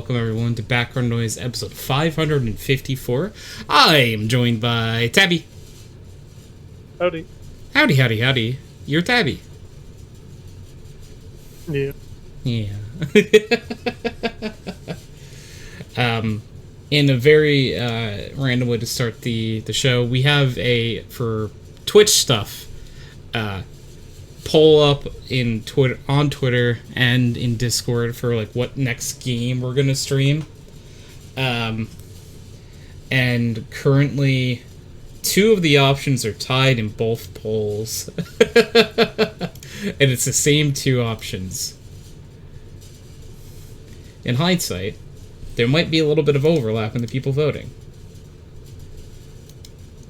welcome everyone to Background Noise episode 554. I am joined by Tabby. Howdy. Howdy, howdy, howdy. You're Tabby. Yeah. Yeah. In a very random way to start the show, we have for Twitch stuff, poll up on Twitter and in Discord for like what next game we're gonna stream. And currently 2 of the options are tied in both polls. And it's the same 2 options. In hindsight, there might be a little bit of overlap in the people voting.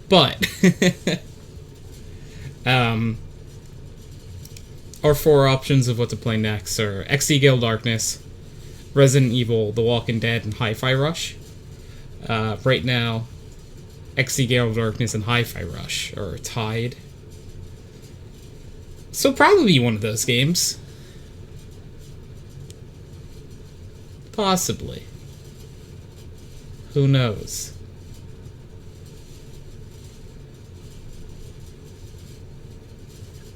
But our 4 options of what to play next are XE Gale Darkness, Resident Evil, The Walking Dead, and Hi-Fi Rush. Right now, XE Gale Darkness and Hi-Fi Rush are tied. So probably one of those games. Possibly. Who knows?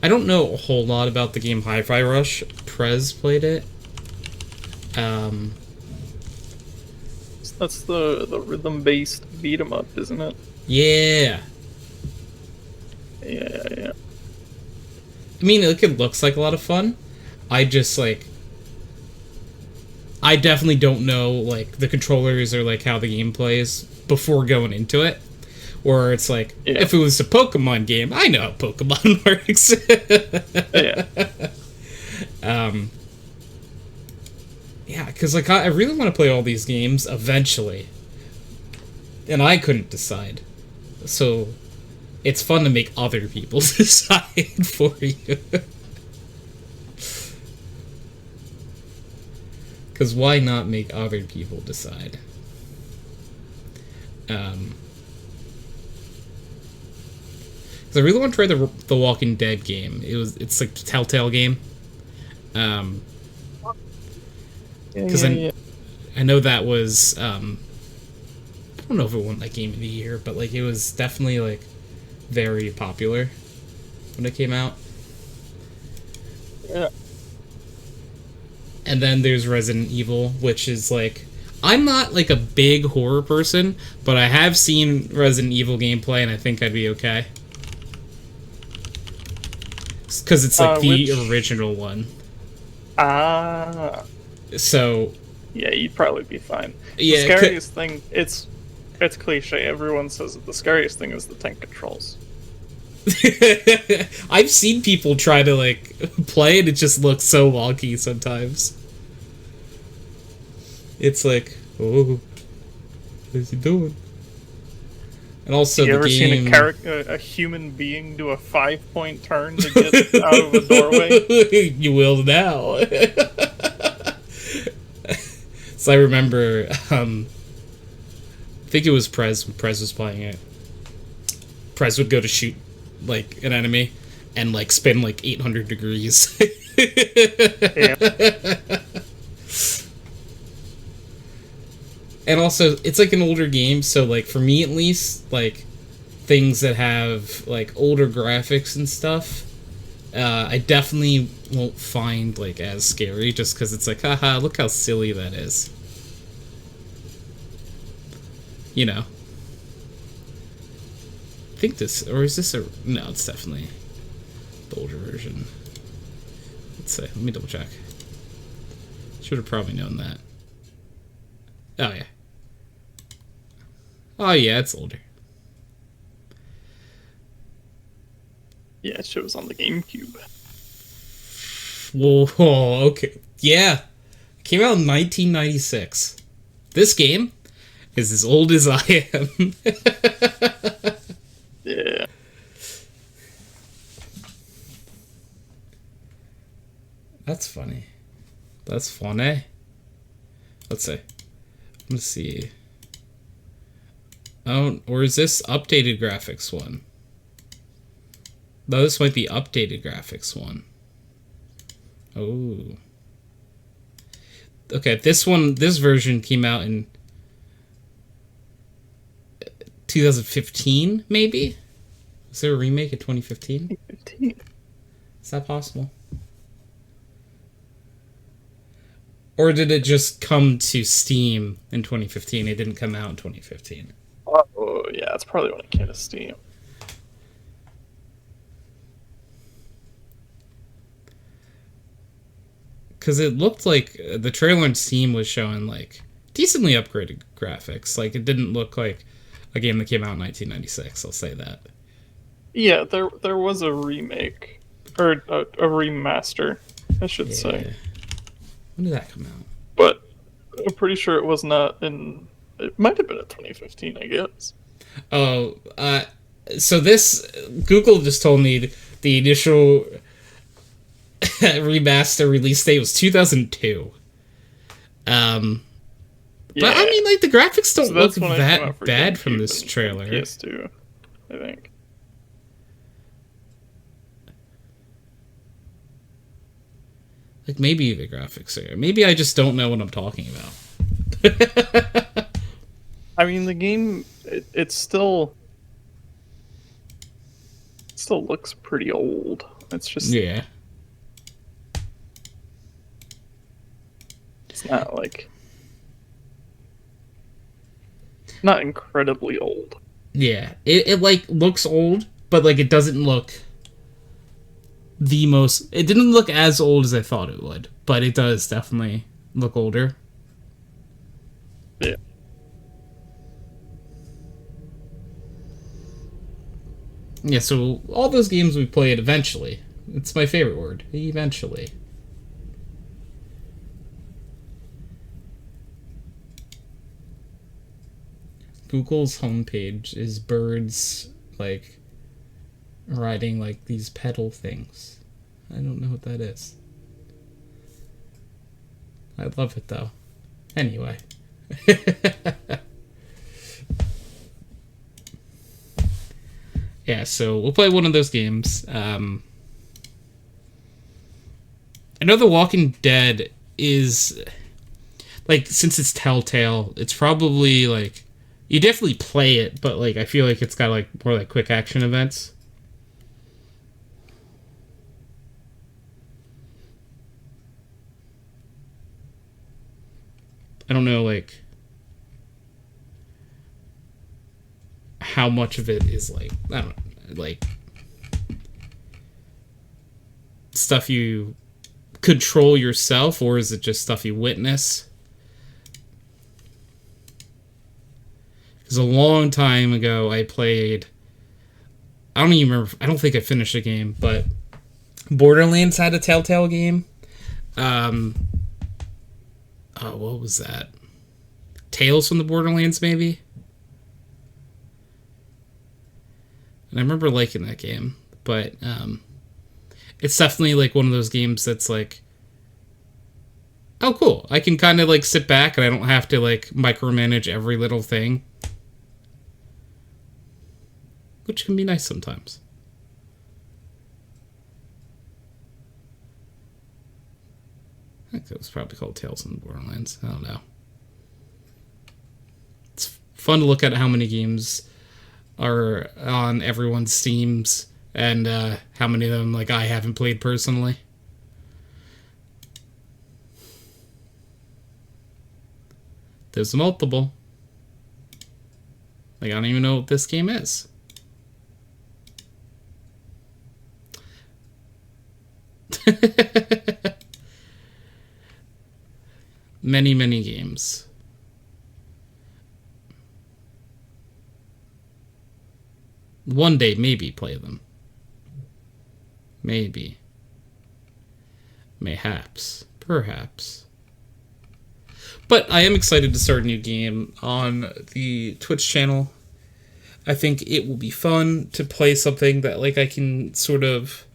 I don't know a whole lot about the game Hi-Fi Rush. Prez played it. That's the rhythm-based beat-em-up, isn't it? Yeah. Yeah. I mean, it looks like a lot of fun. I definitely don't know, like, the controllers or, like, how the game plays before going into it. Or it's like, if it was a Pokemon game, I know how Pokemon works. Yeah. Yeah, because, like, I really want to play all these games eventually. And I couldn't decide. So, it's fun to make other people decide for you. Because why not make other people decide? Because I really want to try the Walking Dead game. It's like a Telltale game. Because I know that was I don't know if it won like Game of the Year, but like it was definitely like very popular when it came out. Yeah. And then there's Resident Evil, which is like, I'm not like a big horror person, but I have seen Resident Evil gameplay and I think I'd be okay. Because it's like the original one. So... Yeah, you'd probably be fine. Yeah, the scariest thing, it's cliche, everyone says it, the scariest thing is the tank controls. I've seen people try to like play it just looks so wonky sometimes. It's like, oh, what's he doing? And also, you the ever game... seen a human being do a 5-point turn to get out of a doorway? You will now. So I remember, I think it was Prez, when Prez was playing it. Prez would go to shoot, like, an enemy, and, like, spin, like, 800 degrees. Yeah. And also, it's, like, an older game, so, like, for me at least, like, things that have, like, older graphics and stuff, I definitely won't find, like, as scary, just because it's like, haha, look how silly that is. You know. I think this, or is this a, no, it's definitely the older version. Let's see, let me double check. Should have probably known that. Oh, yeah. Oh, yeah, it's older. Yeah, it shows on the GameCube. Whoa, okay. Yeah. It came out in 1996. This game is as old as I am. Yeah. That's funny. That's funny. Let's see. Let's see. Oh, or is this updated graphics one? No, this might be updated graphics one. Oh. Okay, this version came out in 2015, maybe? Was there a remake in 2015? 2015. Is that possible? Or did it just come to Steam in 2015? It didn't come out in 2015. Oh, yeah, that's probably when it came to Steam. Because it looked like the trailer on Steam was showing, like, decently upgraded graphics. Like, it didn't look like a game that came out in 1996, I'll say that. Yeah, there was a remake. Or a remaster, I should say. When did that come out? But I'm pretty sure it was not in... It might have been in 2015, I guess. Oh, so this... Google just told me the initial remaster release date was 2002. Yeah. But, I mean, like, the graphics don't look that bad from this and trailer. PS2, I think. Like, maybe the graphics are... Maybe I just don't know what I'm talking about. I mean, the game, it still looks pretty old. It's just... Yeah. It's not, like... Not incredibly old. Yeah. It like, looks old, but, like, it doesn't look... the most... It didn't look as old as I thought it would, but it does definitely look older. Yeah. Yeah, so all those games we played eventually. It's my favorite word. Eventually. Google's homepage is birds, like, riding, like, these pedal things. I don't know what that is. I love it, though. Anyway. Yeah, so we'll play one of those games. I know The Walking Dead is... Like, since it's Telltale, it's probably, like... You definitely play it, but, like, I feel like it's got, like, more, like, quick action events. I don't know, like... how much of it is, like... I don't know, like... stuff you control yourself, or is it just stuff you witness? Because a long time ago, I played... I don't even remember... I don't think I finished the game, but... Borderlands had a Telltale game. Oh, what was that? Tales from the Borderlands, maybe? And I remember liking that game, but it's definitely like one of those games that's like, oh, cool. I can kind of like sit back and I don't have to like micromanage every little thing, which can be nice sometimes. I think it was probably called Tales from the Borderlands. I don't know. It's fun to look at how many games are on everyone's Steams and how many of them like I haven't played personally. There's multiple. Like, I don't even know what this game is. Many, many games. One day, maybe play them. Maybe. Mayhaps. Perhaps. But I am excited to start a new game on the Twitch channel. I think it will be fun to play something that, like, I can sort of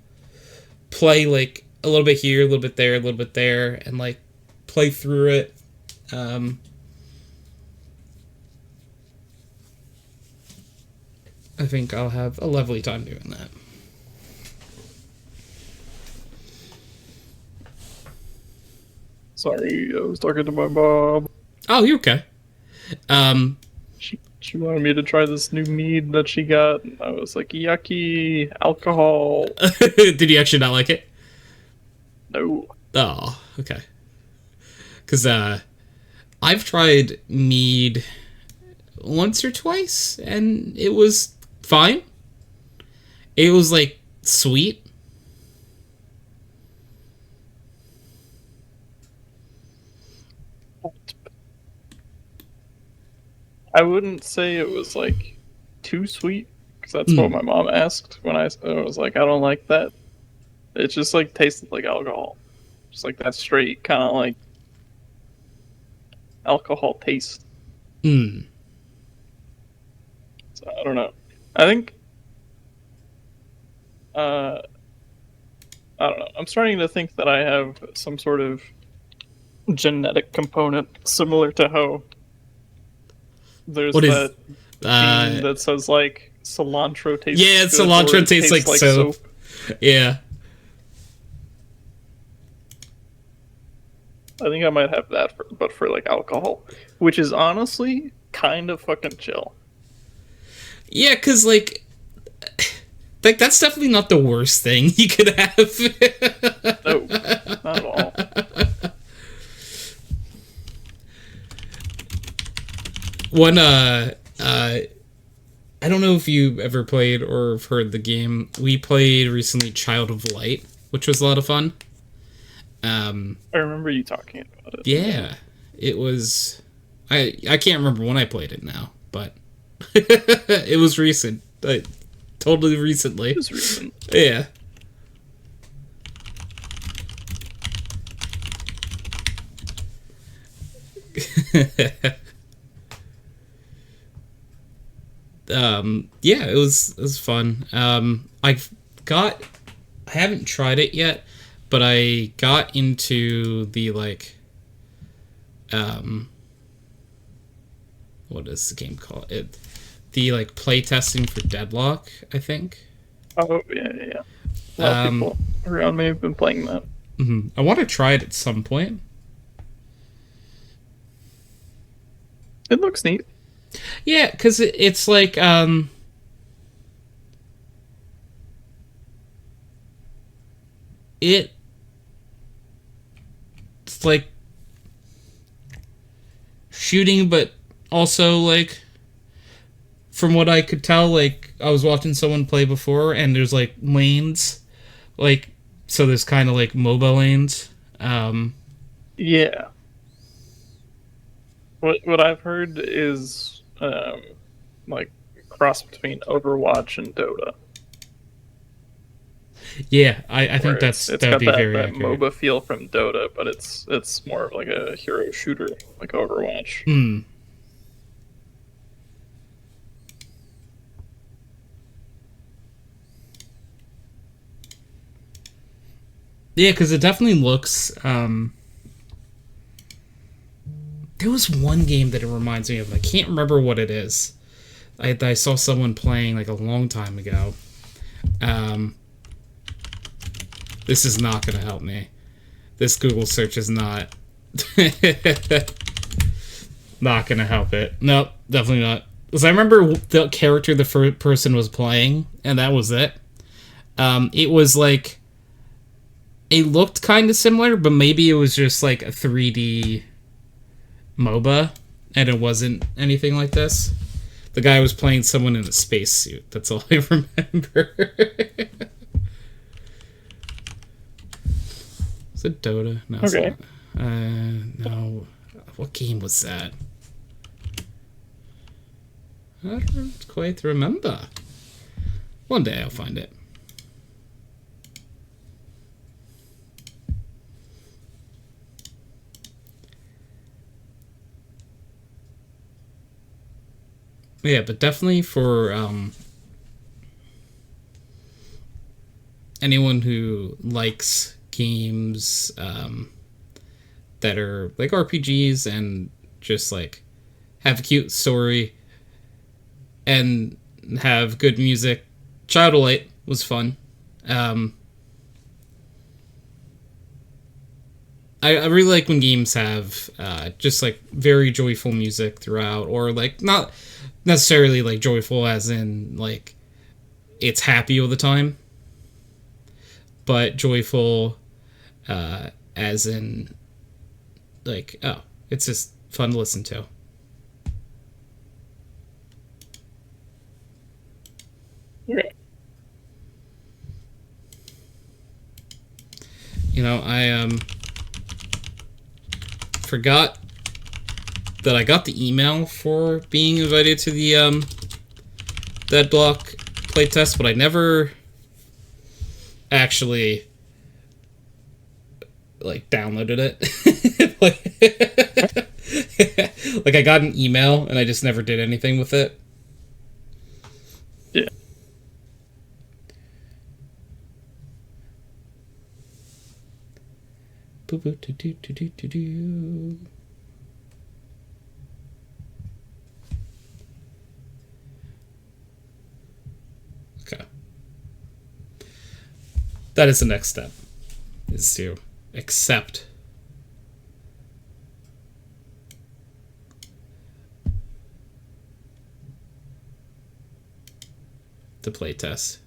play, like, a little bit here, a little bit there, a little bit there, and, like, play through it. I think I'll have a lovely time doing that. Sorry, I was talking to my mom. Oh, you're okay. Um, She wanted me to try this new mead that she got, and I was like, yucky, alcohol. did you actually not like it? No. Oh, okay. Because I've tried mead once or twice, and it was fine. It was like sweet. I wouldn't say it was like too sweet, because that's what Mm. my mom asked when I was like, I don't like that. It just like tasted like alcohol. Just like that straight kind of like alcohol taste. Mm. So I don't know. I think uh I don't know. I'm starting to think that I have some sort of genetic component similar to how there's What is? that gene Uh, that says like cilantro tastes yeah, good or cilantro it tastes tastes like like soap. soap. Yeah. I think I might have that, but for like alcohol, which is honestly kind of fucking chill. Yeah, because like that's definitely not the worst thing you could have. No, not at all. One I don't know if you ever played or have heard the game. We played recently Child of Light, which was a lot of fun. I remember you talking about it. Yeah, it was. I can't remember when I played it now, but it was recent. Totally recently. It was recent. Yeah. Yeah, it was fun. I haven't tried it yet, but I got into the um what is the game called? The play testing for Deadlock, I think. Oh yeah, yeah, yeah. A lot of Um people around me have been playing that. I want to try it at some point. It looks neat. Yeah, because it's like it's like shooting, but also like from what I could tell, like I was watching someone play before, and there's like lanes, like so there's kind of like MOBA lanes. Yeah. What I've heard is like cross between Overwatch and Dota, Yeah, I where think it's that'd got be that very that accurate. MOBA feel from Dota, but it's more of like a hero shooter like Overwatch. Hmm. Yeah, because it definitely looks. There was one game that it reminds me of. I can't remember what it is. I saw someone playing like a long time ago. Um, this is not going to help me. This Google search is not not going to help it. Nope, definitely not. Because I remember the character the first person was playing, and that was it. It was like it looked kind of similar, but maybe it was just like a 3D MOBA, and it wasn't anything like this. The guy was playing someone in a spacesuit. That's all I remember. Is it Dota? No, it's Okay. not. No. What game was that? I don't quite remember. One day I'll find it. Yeah, but definitely for anyone who likes games that are like RPGs and just like have a cute story and have good music, Child of Light was fun. Um, yeah, but definitely for anyone who likes games that are like RPGs and just like have a cute story and have good music, Child of Light was fun. Um, yeah, but definitely for anyone who likes games that are like RPGs and just like have a cute story and have good music, Child of Light was fun. Um, yeah, but definitely for anyone who likes games that are like RPGs and just like have a cute story and have good music, Child of Light was fun. I really like when games have just like very joyful music throughout, or like not necessarily like joyful as in like it's happy all the time, but joyful as in like, oh, it's just fun to listen to. Okay. You know, I forgot that I got the email for being invited to the Deadblock playtest, but I never actually like downloaded it. Like I got an email and I just never did anything with it. Yeah. Boo boo do do do do do do. Okay. That is the next step. Is to accept the playtest.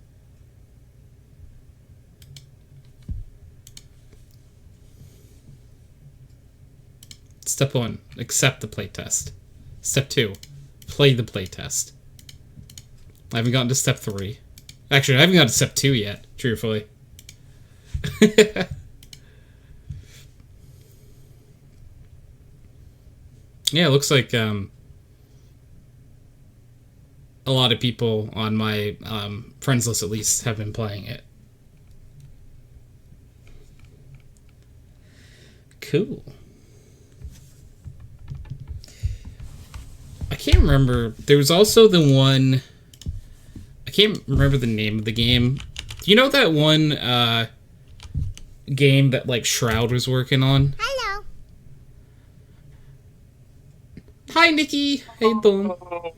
Step 1, accept the playtest. Step 2, play the playtest. I haven't gotten to step 3. Actually, I haven't gotten to step 2 yet, truthfully. Yeah, it looks like a lot of people on my friends list, at least, have been playing it. Cool. I can't remember. There was also the one... I can't remember the name of the game. Do you know that one game that, like, Shroud was working on? Hello. Hi, Nikki. How you doing?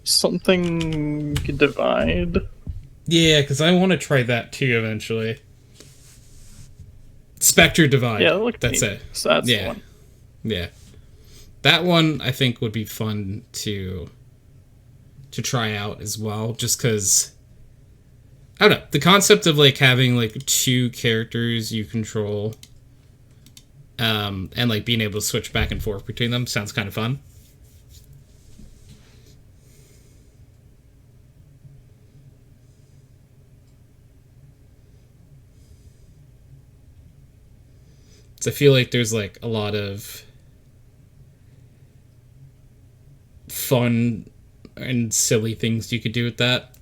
Something divide. Yeah, because I want to try that too eventually. Spectre Divide. Yeah, look. That's it. So that's the Yeah. one. Yeah. That one I think would be fun to try out as well, just because I don't know, the concept of like having like 2 characters you control and like being able to switch back and forth between them sounds kind of fun. So I feel like there's like a lot of fun and silly things you could do with that.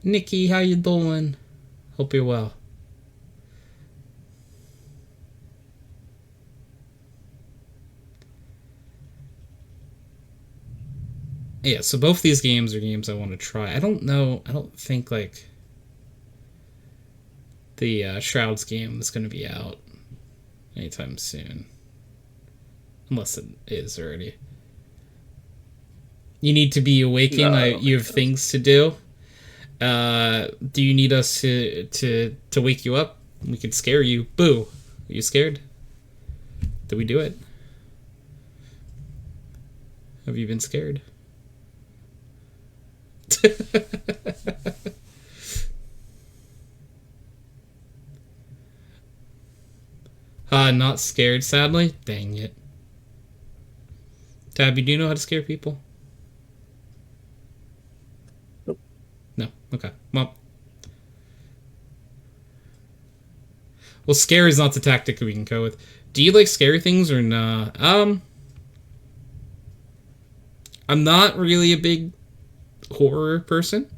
Nikki, how you doing? Hope you're well. Yeah, so both these games are games I want to try. I don't know. I don't think like the Shrouds game is going to be out anytime soon, unless it is already. You need to be awaking. No, You have things to do. Do you need us to wake you up? We could scare you. Boo! Are you scared? Did we do it? Have you been scared? Not scared, sadly. Dang it. Tabby, do you know how to scare people? Nope. No? Okay. Well, scare is not the tactic we can go with. Do you like scary things or not? I'm not really a big horror person.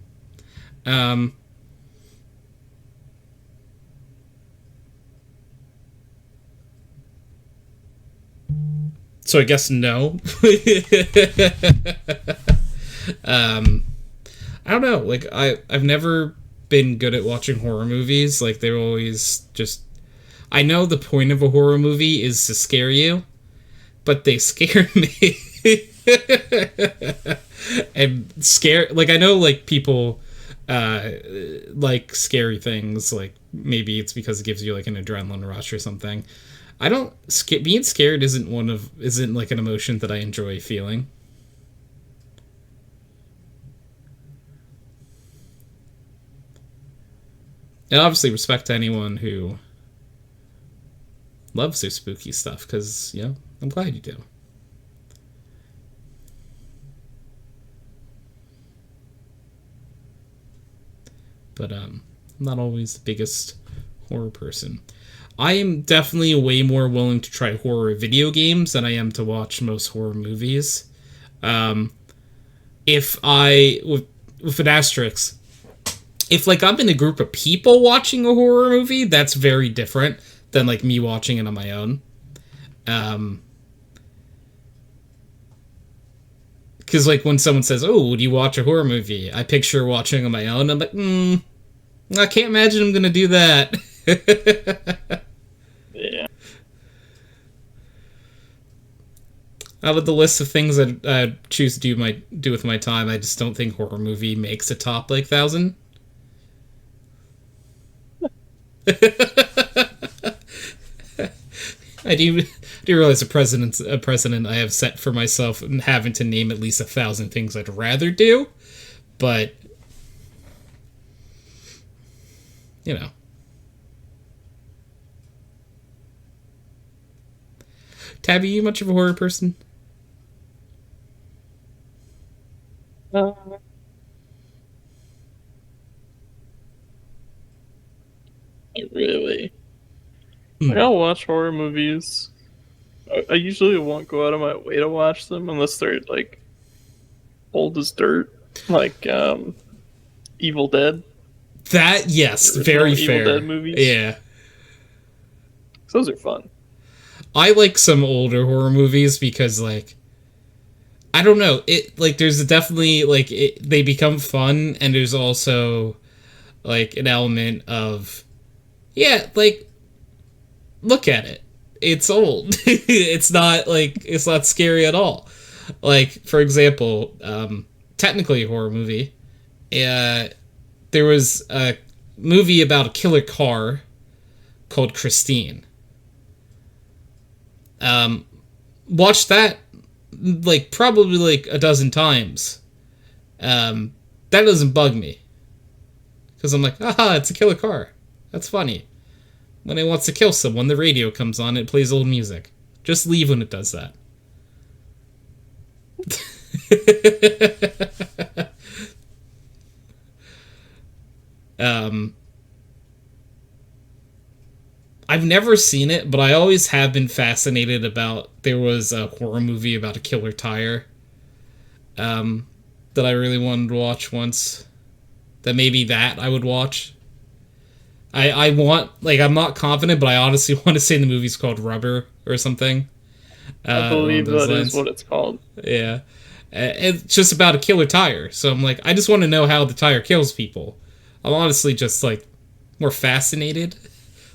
So I guess no. I don't know. Like I've never been good at watching horror movies. Like they're always just. I know the point of a horror movie is to scare you, but they scare me. And scare, like, I know, like, people like scary things, like maybe it's because it gives you like an adrenaline rush or something. I don't being scared isn't like an emotion that I enjoy feeling. And obviously respect to anyone who loves their spooky stuff, because, you know, I'm glad you do. But I'm not always the biggest horror person. I am definitely way more willing to try horror video games than I am to watch most horror movies. If I with an asterisk, if like I'm in a group of people watching a horror movie, that's very different than like me watching it on my own. Because like when someone says, "Oh, would you watch a horror movie?" I picture watching on my own. I'm like, I can't imagine I'm gonna do that. Yeah. Out of the list of things that I choose to do with my time, I just don't think horror movie makes a top like 1,000. I do realize a precedent I have set for myself and having to name at least 1,000 things I'd rather do, but you know. Tabby, you much of a horror person? Not really. Like, I'll watch horror movies. I usually won't go out of my way to watch them unless they're like old as dirt, like Evil Dead. That, yes, very fair. Evil Dead movies. Yeah. Those are fun. I like some older horror movies because, like, I don't know, it like there's definitely like they become fun, and there's also like an element of, yeah, like, look at it. It's old. It's not scary at all. Like, for example, technically a horror movie. There was a movie about a killer car called Christine. Watched that like probably like a dozen times. That doesn't bug me, because I'm like, aha, it's a killer car. That's funny. When it wants to kill someone, the radio comes on, it plays old music. Just leave when it does that. I've never seen it, but I always have been fascinated about. There was a horror movie about a killer tire that I really wanted to watch once. That maybe that I would watch. I want, like, I'm not confident, but I honestly want to say the movie's called Rubber or something. I believe that is what it's called. Yeah. It's just about a killer tire. So I'm like, I just want to know how the tire kills people. I'm honestly just, like, more fascinated.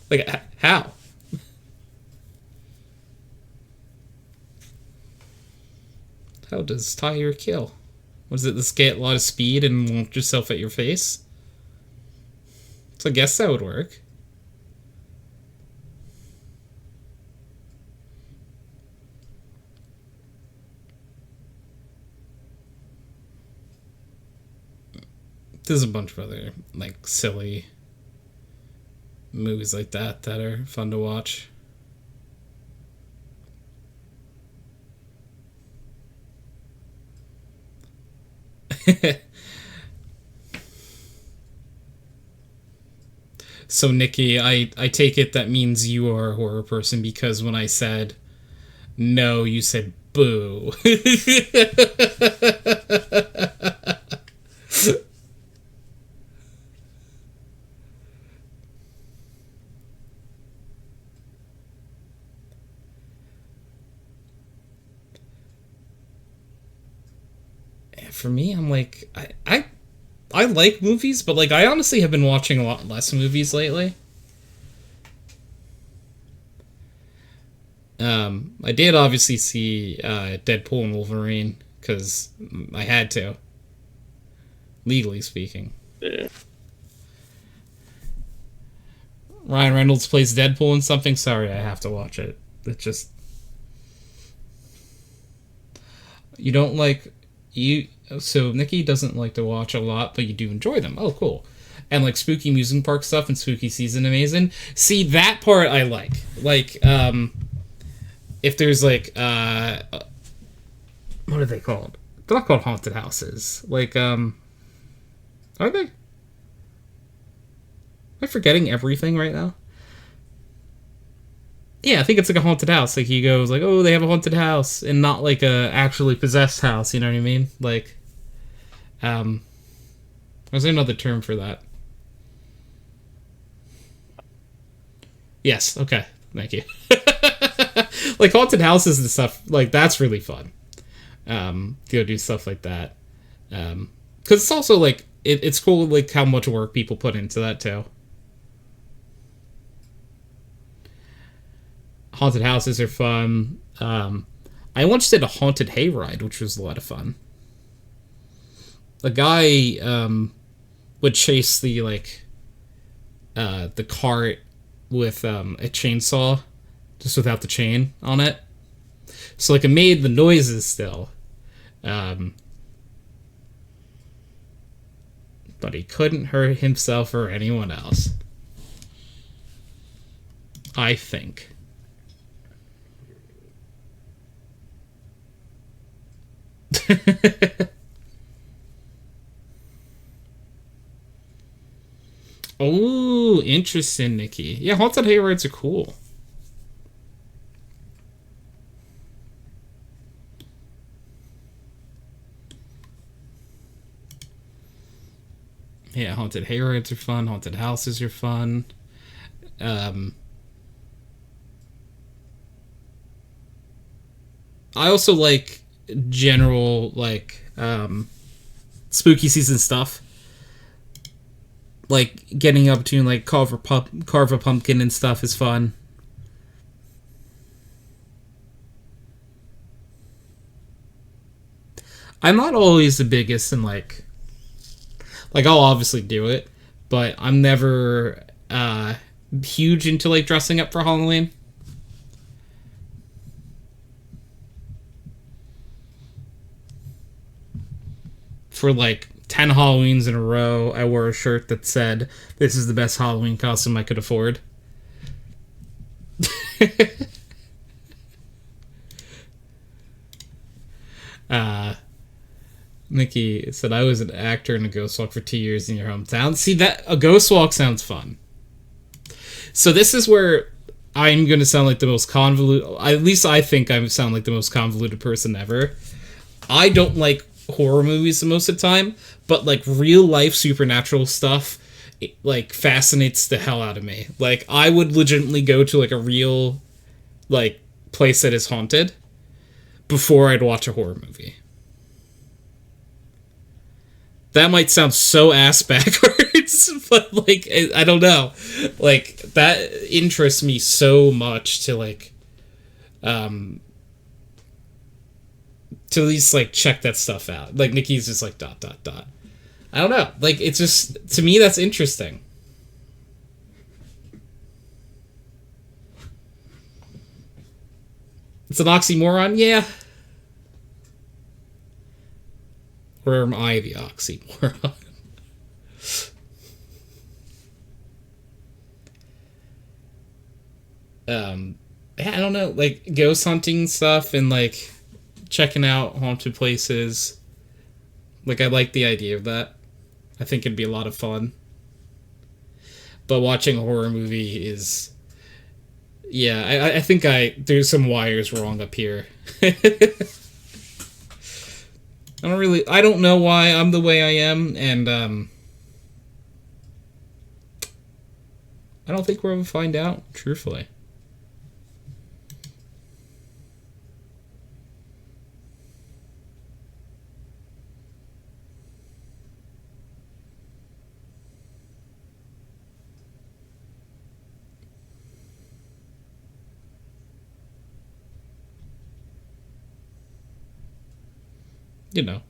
Like, how? How does tire kill? Was it this get a lot of speed and launch yourself at your face? So I guess that would work. There's a bunch of other, like, silly movies like that that are fun to watch. So, Nikki, I take it that means you are a horror person, because when I said no, you said boo. For me, I'm like, I like movies, but like I honestly have been watching a lot less movies lately. I did obviously see Deadpool and Wolverine because I had to, legally speaking. Yeah. Ryan Reynolds plays Deadpool in something. Sorry, I have to watch it. It just you don't like you. So Nikki doesn't like to watch a lot, but you do enjoy them. Oh, cool. And like spooky amusement park stuff and spooky season amazing. See, that part I like. Like, if there's like what are they called? They're not called haunted houses. Like, are they? Am I forgetting everything right now? Yeah, I think it's like a haunted house. Like he goes like, oh, they have a haunted house, and not like a actually possessed house. You know what I mean? Like, there's another term for that. Yes. Okay. Thank you. Like haunted houses and stuff. Like that's really fun. To go do stuff like that. Because it's also like it's cool like how much work people put into that too. Haunted houses are fun. I once did a haunted hayride, which was a lot of fun. A guy would chase the cart with a chainsaw, just without the chain on it. So like it made the noises still, but he couldn't hurt himself or anyone else. I think. Oh, interesting, Nikki. Yeah, haunted hayrides are cool. Yeah, haunted hayrides are fun. Haunted houses are fun. I also like general spooky season stuff. Like getting up to like carve a pumpkin and stuff is fun. I'm not always the biggest in like I'll obviously do it, but I'm never huge into like dressing up for Halloween. For like 10 Halloweens in a row, I wore a shirt that said, "This is the best Halloween costume I could afford." Nikki said, "I was an actor in a ghost walk for 2 years in your hometown." See, that a ghost walk sounds fun. So this is where I'm going to sound like the most convoluted, at least I think I sound like the most convoluted person ever. I don't like horror movies most of the time, but like real life supernatural stuff, it, like fascinates the hell out of me. Like I would legitimately go to like a real like place that is haunted before I'd watch a horror movie. That might sound so ass backwards, but like I don't know, like that interests me so much to like to at least like check that stuff out. Like Nikki's just like dot dot dot. I don't know. Like it's just to me that's interesting. It's an oxymoron, yeah. Or am I the oxymoron? I don't know, like ghost hunting stuff and like checking out haunted places. Like I like the idea of that. I think it'd be a lot of fun. But watching a horror movie is, yeah, I think there's some wires wrong up here. I don't know why I'm the way I am, and I don't think we'll ever find out, truthfully. you know.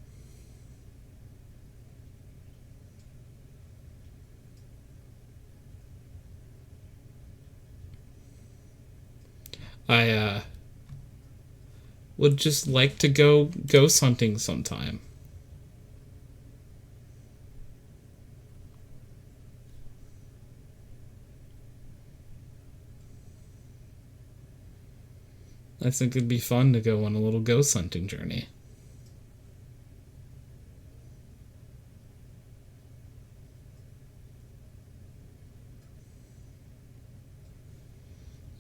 I would just like to go ghost hunting sometime. I think it'd be fun to go on a little ghost hunting journey.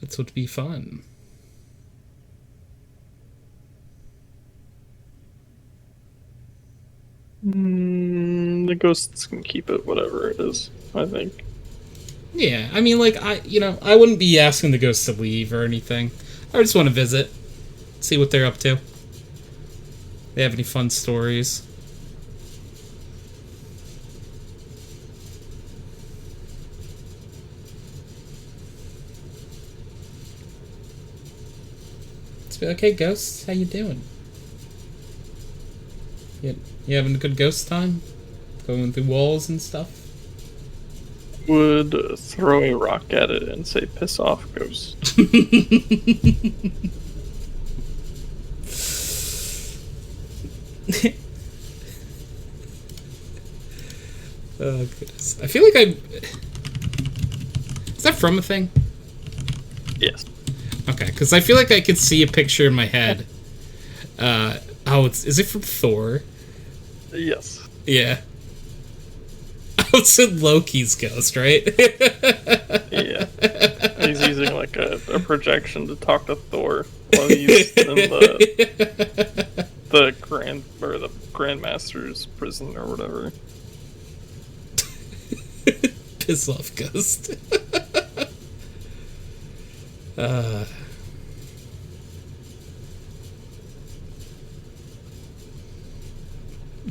It would be fun. The ghosts can keep it, whatever it is, I think. Yeah, I mean, like, I wouldn't be asking the ghosts to leave or anything. I just want to visit, see what they're up to. They have any fun stories. Just be like, hey, ghosts, how you doing? You having a good ghost time? Going through walls and stuff? Would throw a rock at it and say, piss off, ghost. Oh, goodness. I feel like Is that from a thing? Yes. Okay, because I feel like I could see a picture in my head. Is it from Thor? Yes. Yeah. It's in Loki's ghost, right? Yeah. He's using like a projection to talk to Thor while he's in the Grandmaster's prison or whatever. Piss off, ghost.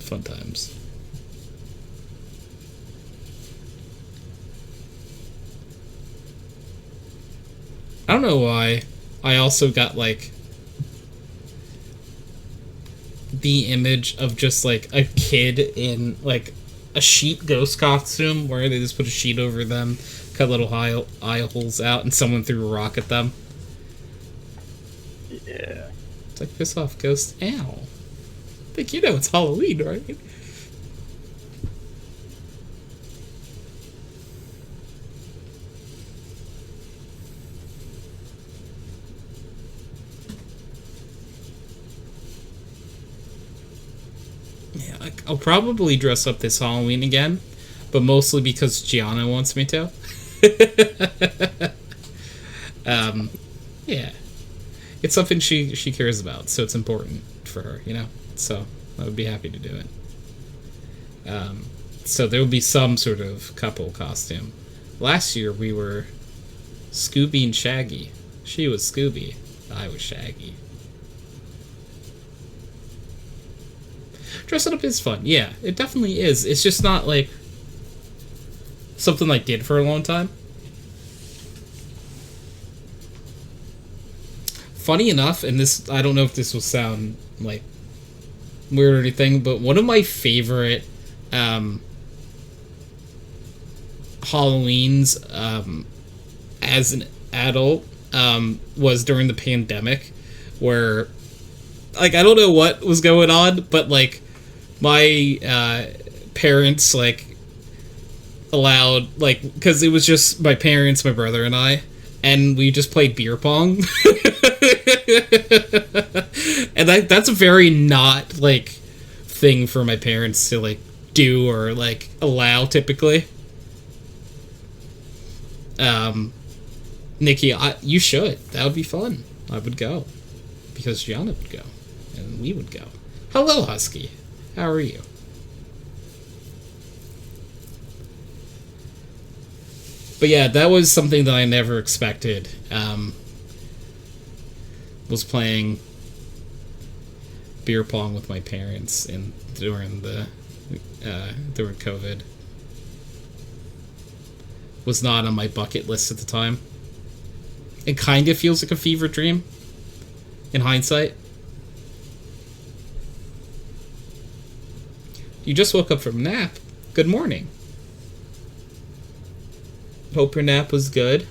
Fun times. I don't know why. I also got like the image of just like a kid in like a sheep ghost costume where they just put a sheet over them, cut little eye holes out, and someone threw a rock at them. Yeah. It's like, piss off, ghost. Ow. I think you know it's Halloween, right? Yeah, I'll probably dress up this Halloween again, but mostly because Gianna wants me to. Yeah. It's something she cares about, so it's important for her, you know? So I would be happy to do it. So there will be some sort of couple costume. Last year we were Scooby and Shaggy. She was Scooby. I was Shaggy. Dressing up is fun. Yeah, it definitely is. It's just not like something I did for a long time. Funny enough, and this, I don't know if this will sound like weird or anything, but one of my favorite Halloweens as an adult was during the pandemic, where like I don't know what was going on, but like my parents like allowed, like, because it was just my parents, my brother, and I, and we just played beer pong. And that's a very not like thing for my parents to like do or like allow typically. Nikki, you should. That would be fun. I would go because Gianna would go and we would go. Hello, Husky. How are you? But yeah, that was something that I never expected. Was playing beer pong with my parents during COVID. Was not on my bucket list at the time. It kind of feels like a fever dream in hindsight. You just woke up from a nap. Good morning. Hope your nap was good.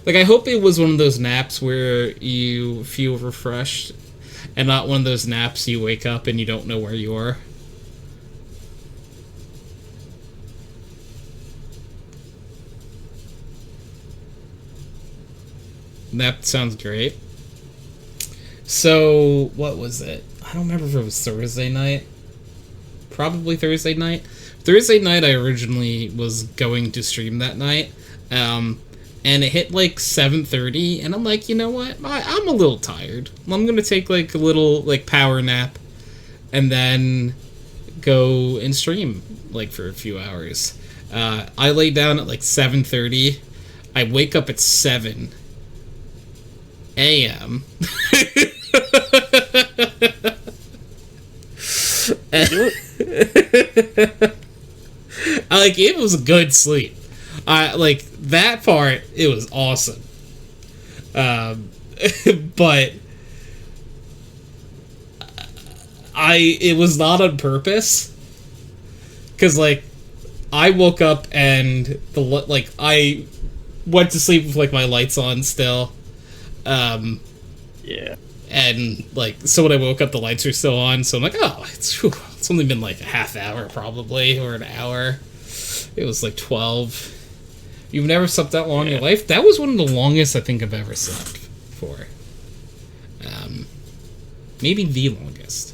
Like, I hope it was one of those naps where you feel refreshed and not one of those naps you wake up and you don't know where you are. That sounds great. So, what was it? I don't remember if it was Thursday night. Probably Thursday night. Thursday night, I originally was going to stream that night. And it hit like 7:30, and I'm like, you know what? I'm a little tired. I'm gonna take like a little like power nap, and then go and stream like for a few hours. I lay down at like 7:30. I wake up at 7 a.m. Like, it was a good sleep. Like, that part, it was awesome. But it was not on purpose. Because, like, I woke up and I went to sleep with, like, my lights on still. Yeah. And, like, so when I woke up, the lights were still on, so I'm like, oh, it's only been, like, a half hour, probably, or an hour. It was, like, 12. You've never slept that long in your life? That was one of the longest I think I've ever slept for. Maybe the longest.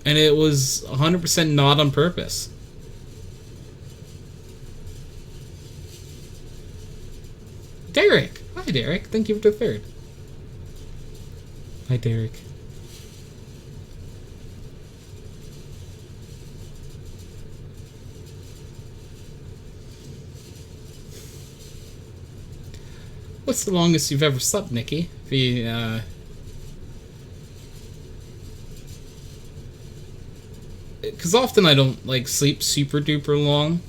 And it was 100% not on purpose. Derek! Hi, Derek. Thank you for the third. Hi, Derek. What's the longest you've ever slept, Nikki? Because often I don't, like, sleep super duper long.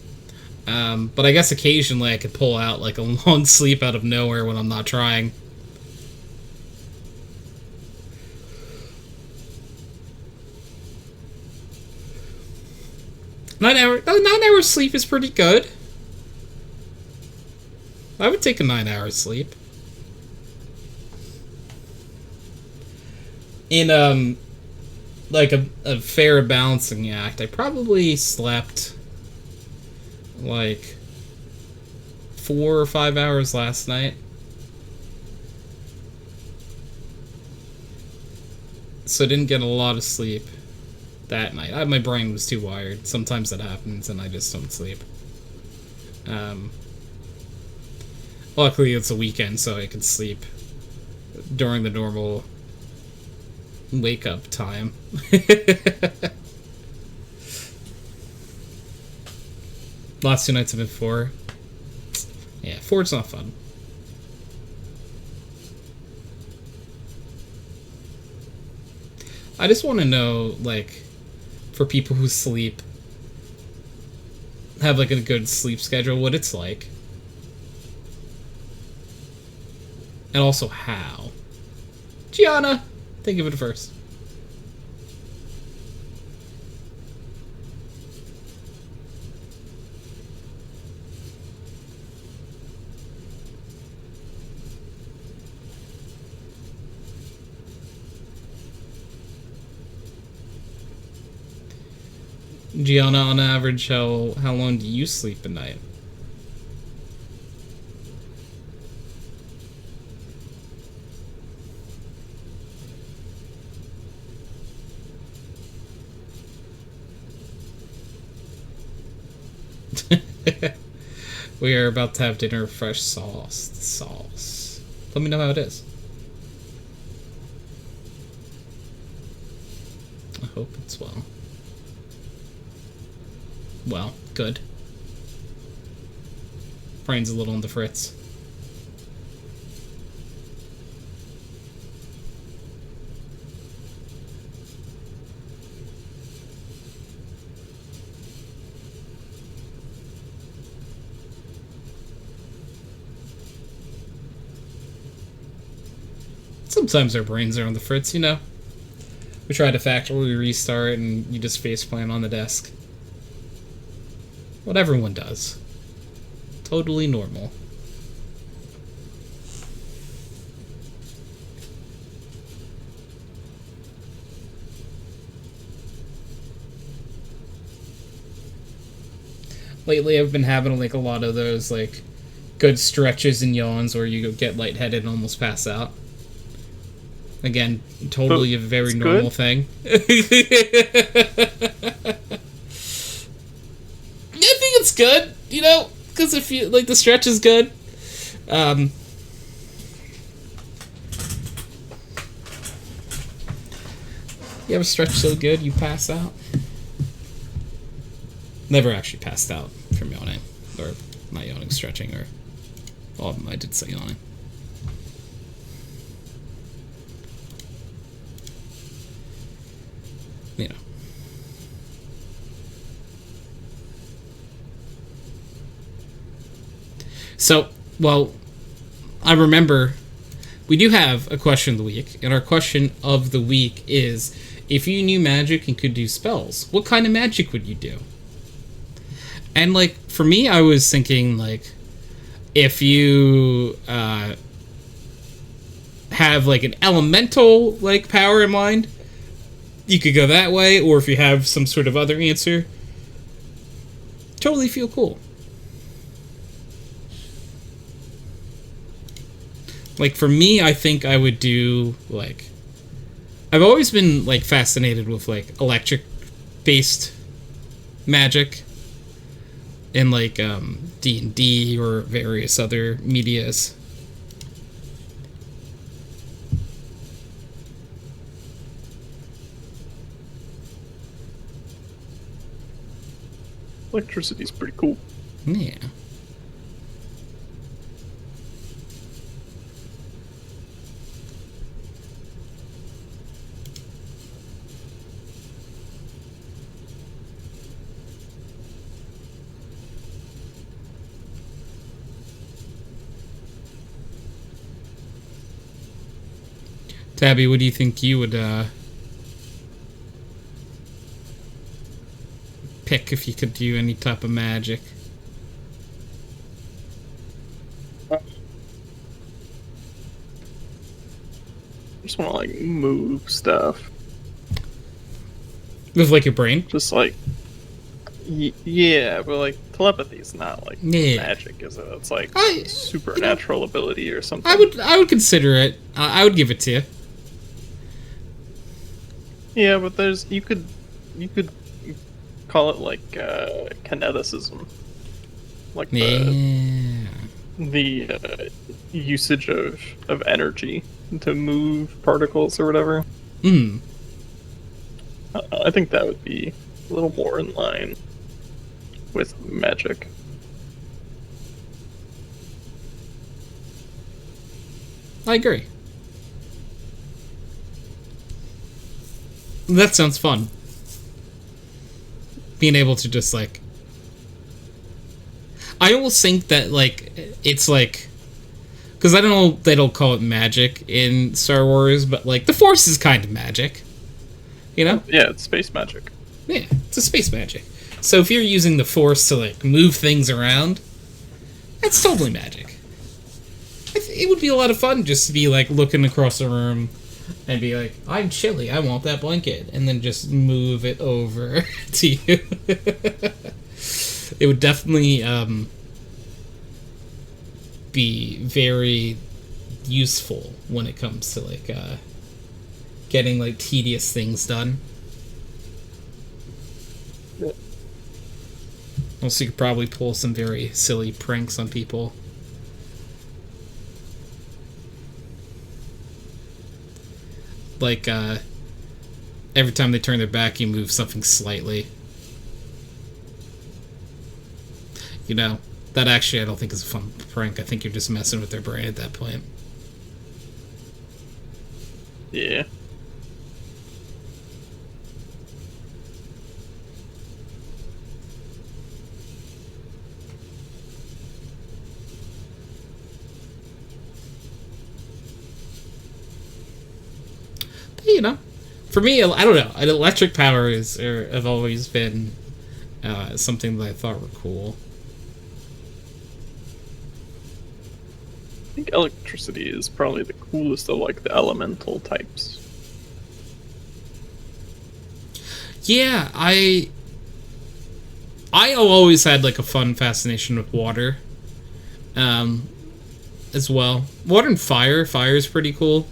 But I guess occasionally I could pull out, like, a long sleep out of nowhere when I'm not trying. 9 hours sleep is pretty good. I would take a 9 hours sleep. In, like a fair balancing act, I probably slept like 4 or 5 hours last night. So I didn't get a lot of sleep that night. My brain was too wired. Sometimes that happens and I just don't sleep. Luckily it's a weekend, so I can sleep during the normal wake up time. Last 2 nights have been 4. Yeah, 4's not fun. I just want to know, like, for people who sleep, have like a good sleep schedule, what it's like. And also how. Gianna! Think of it first. Gianna, on average, how long do you sleep a night? We are about to have dinner with fresh sauce. Let me know how it is. I hope it's well. Well, good. Brain's a little on the fritz. Sometimes our brains are on the fritz, you know. We try to factory restart and you just faceplant on the desk. What everyone does. Totally normal. Lately I've been having like a lot of those like good stretches and yawns where you get lightheaded and almost pass out. Again, totally a very normal thing. I think it's good, you know, because if you like the stretch is good. You ever stretch so good you pass out? Never actually passed out from yawning, or not yawning, stretching, or well, I did say yawning. You know. So, well, I remember we do have a question of the week, and our question of the week is, if you knew magic and could do spells, what kind of magic would you do? And, like, for me, I was thinking, like, if you have, like, an elemental, like, power in mind, you could go that way, or if you have some sort of other answer, totally feel cool. Like, for me, I think I would do, like... I've always been, like, fascinated with, like, electric-based magic in, like, D&D or various other medias. Electricity's pretty cool. Yeah. Tabby, what do you think you would pick if you could do any type of magic? I just want to, like, move stuff. With, like, your brain? Just, like... yeah, but, like, telepathy's not, like, magic, is it? It's, like, supernatural ability or something. I would consider it. I would give it to you. Yeah, but there's... You could call it, like, kineticism. Like, the usage of energy to move particles or whatever. I think that would be a little more in line with magic. I agree. That sounds fun. Being able to just, like... I almost think that, like, it's, like... Because I don't know if they don't call it magic in Star Wars, but, like, the Force is kind of magic. You know? Yeah, it's space magic. Yeah, it's a space magic. So if you're using the Force to, like, move things around, that's totally magic. It would be a lot of fun just to be, like, looking across the room and be like, I'm chilly, I want that blanket, and then just move it over to you. It would definitely be very useful when it comes to, like, getting, like, tedious things done. Yeah. Also, you could probably pull some very silly pranks on people. Like, every time they turn their back, you move something slightly. You know, that actually I don't think is a fun prank. I think you're just messing with their brain at that point. Yeah. For me, I don't know. Electric powers have always been something that I thought were cool. I think electricity is probably the coolest of like the elemental types. Yeah, I always had like a fun fascination with water, as well. Water and fire. Fire is pretty cool.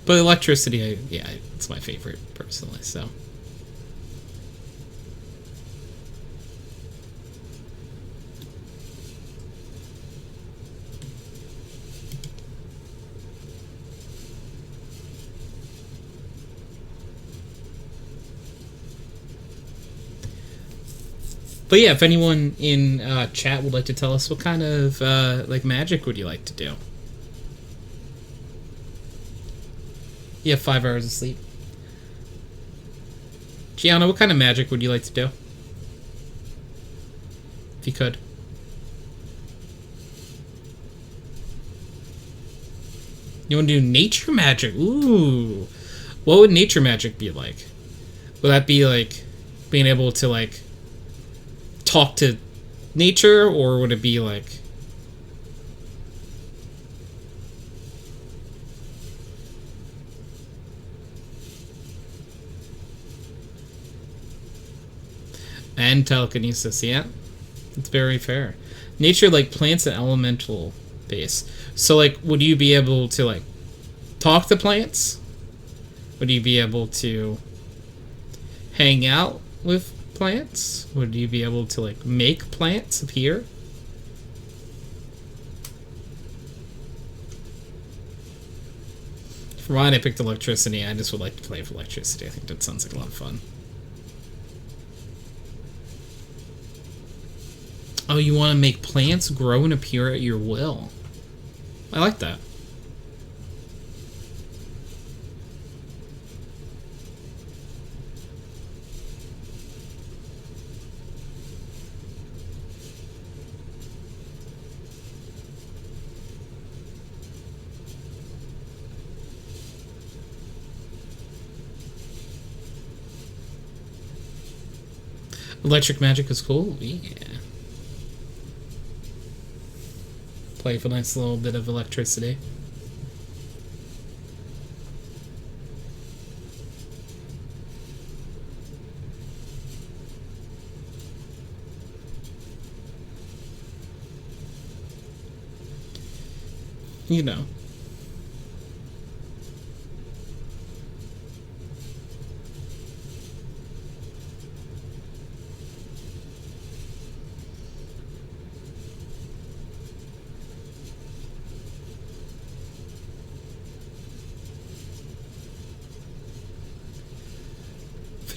But electricity, yeah, it's my favorite personally. So, but yeah, if anyone in chat would like to tell us what kind of like magic would you like to do? You have 5 hours of sleep. Gianna, what kind of magic would you like to do? If you could. You want to do nature magic? Ooh. What would nature magic be like? Would that be like being able to like talk to nature, or would it be like and telekinesis? Yeah, it's very fair. Nature, like plants and elemental base. So like, would you be able to like talk to plants? Would you be able to hang out with plants? Would you be able to like make plants appear? For mine, I picked electricity. I just would like to play with electricity. I think that sounds like a lot of fun. Oh, you want to make plants grow and appear at your will. I like that. Electric magic is cool. Yeah. Play for a nice little bit of electricity. You know.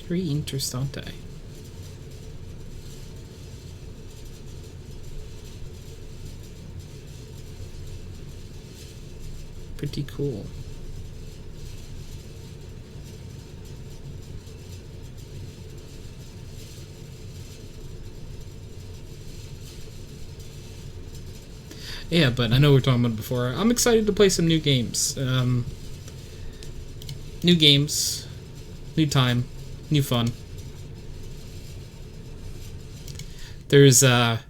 Very interessante. Pretty cool. Yeah, but I know we were talking about it before. I'm excited to play some new games. New games, new time, new fun. There's a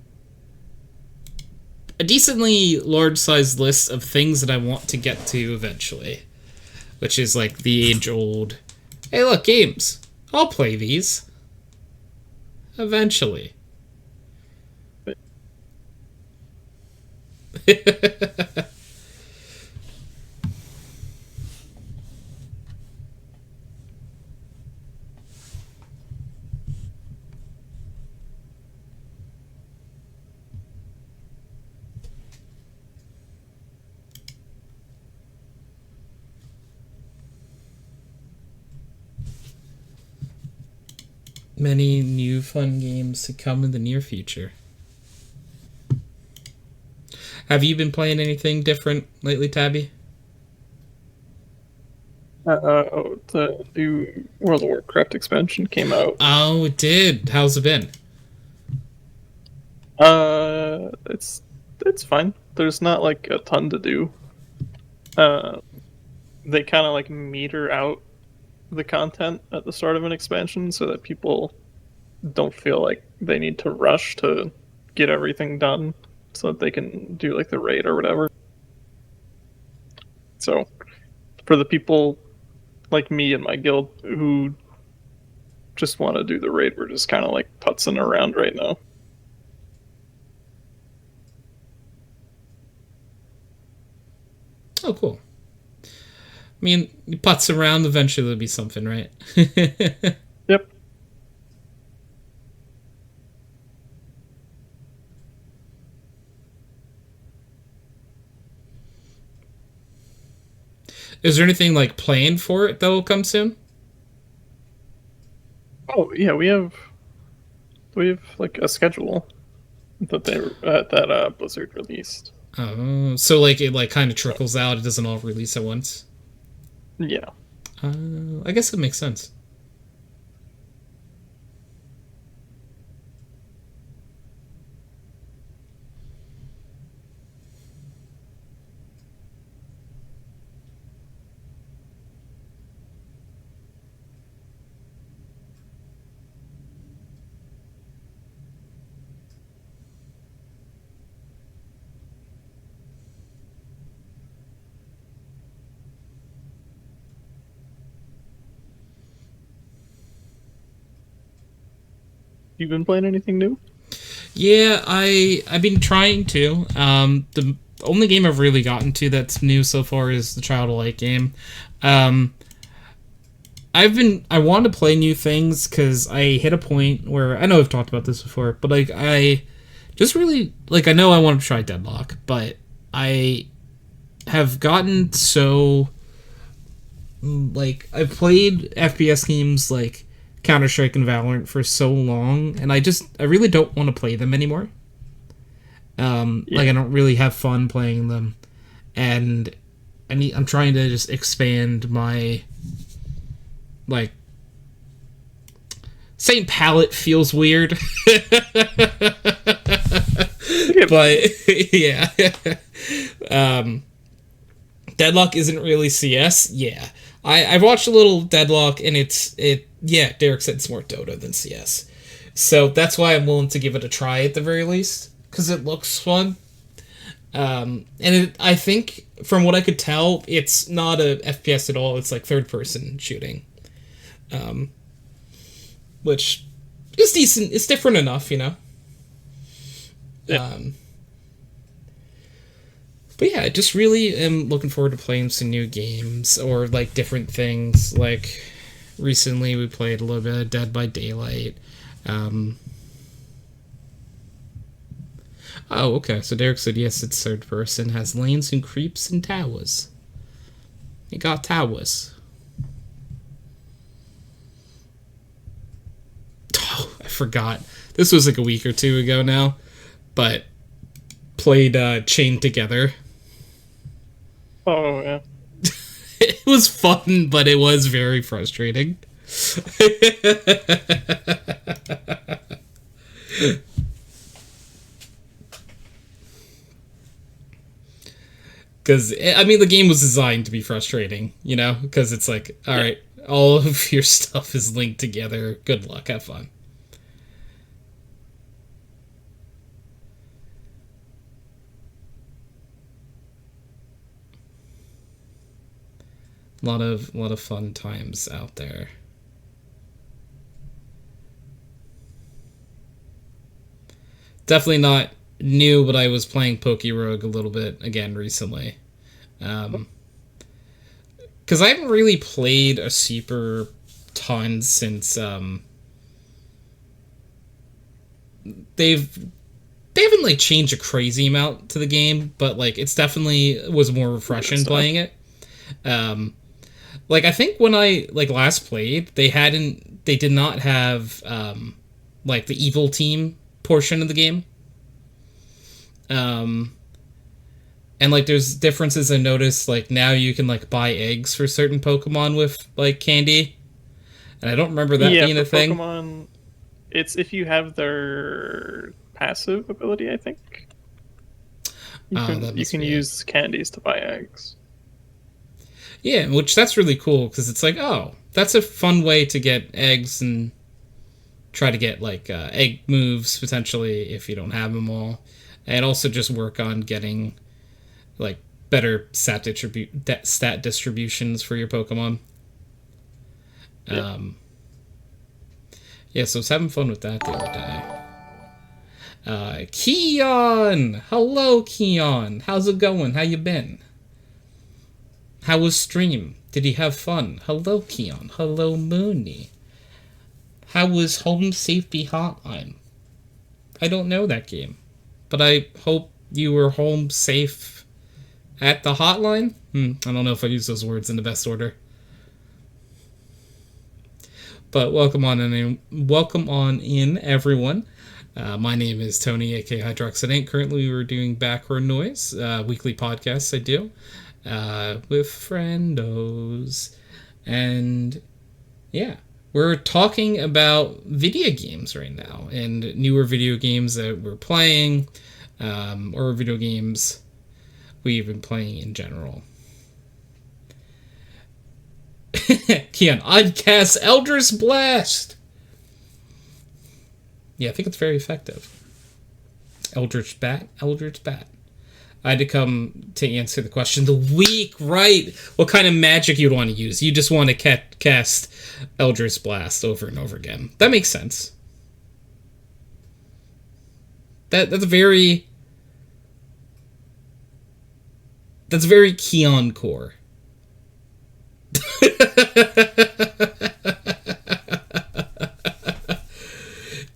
decently large-sized list of things that I want to get to eventually, which is like the age-old, hey look, games. I'll play these. Eventually. Many new fun games to come in the near future. Have you been playing anything different lately, Tabby? The new World of Warcraft expansion came out. Oh, it did. How's it been? It's fine. There's not like a ton to do. Uh, they kind of like meter out the content at the start of an expansion so that people don't feel like they need to rush to get everything done so that they can do like the raid or whatever. So for the people like me and my guild who just want to do the raid, we're just kind of like putzing around right now. Oh, cool. I mean, you putz around, eventually there'll be something, right? Yep. Is there anything like planned for it that will come soon? Oh yeah, we have like a schedule that Blizzard released. Oh, so like it like kind of trickles out. It doesn't all release at once. Yeah. I guess it makes sense. You been playing anything new? Yeah, I've been trying to. The only game I've really gotten to that's new so far is the Child of Light game. Um, I want to play new things because I hit a point where I know I've talked about this before, but like I just really like I know I want to try Deadlock, but I have gotten so like I've played FPS games like Counter-Strike and Valorant for so long, and I really don't want to play them anymore. Yeah. Like I don't really have fun playing them, and I'm trying to just expand my like saying palette feels weird, but yeah. Deadlock isn't really CS. Yeah, I've watched a little Deadlock, and yeah. Derek said it's more Dota than CS, so that's why I'm willing to give it a try at the very least because it looks fun. I think from what I could tell, it's not a FPS at all. It's like third person shooting, which is decent. It's different enough, you know. Yeah. But yeah, I just really am looking forward to playing some new games or like different things. Like recently, we played a little bit of Dead by Daylight. Oh, okay. So Derek said yes, it's third person, has lanes and creeps and towers. It got towers. Oh, I forgot. This was like a week or two ago now, but played Chained Together. Oh yeah. It was fun, but it was very frustrating. Because, I mean, the game was designed to be frustrating, you know? Because it's like, alright, all of your stuff is linked together. Good luck, have fun. A lot of fun times out there. Definitely not new, but I was playing Pokerogue a little bit again recently. Because I haven't really played a super ton since they haven't like changed a crazy amount to the game, but like it's definitely was more refreshing playing it. Like I think when I like last played, they did not have like the evil team portion of the game. And like there's differences I noticed, like now you can like buy eggs for certain Pokemon with like candy. And I don't remember that Yeah, being for a thing. Pokemon, it's if you have their passive ability, I think. You Oh, can that you must can be it. use candies to buy eggs. Yeah, which that's really cool because it's like, oh, that's a fun way to get eggs and try to get like egg moves potentially if you don't have them all, and also just work on getting like better stat distributions for your Pokemon. Yeah. Yeah, so I was having fun with that the other day. Keon, hello Keon, how's it going? How you been? How was stream? Did he have fun? Hello Keon, hello Mooney. How was Home Safety Hotline? I don't know that game, but I hope you were home safe at the hotline. I don't know if I use those words in the best order. But welcome on in, everyone. My name is Tony, aka HydroxideAnt. Currently, we're doing background noise, weekly podcasts I do with friendos, and yeah, we're talking about video games right now and newer video games that we're playing, or video games we've been playing in general. Keon, I'd cast Eldritch Blast! Yeah, I think it's very effective. Eldritch Bat. I had to come to answer the question. The weak, right? What kind of magic you'd want to use? You just want to cast Eldritch Blast over and over again. That makes sense. That's very Keon core.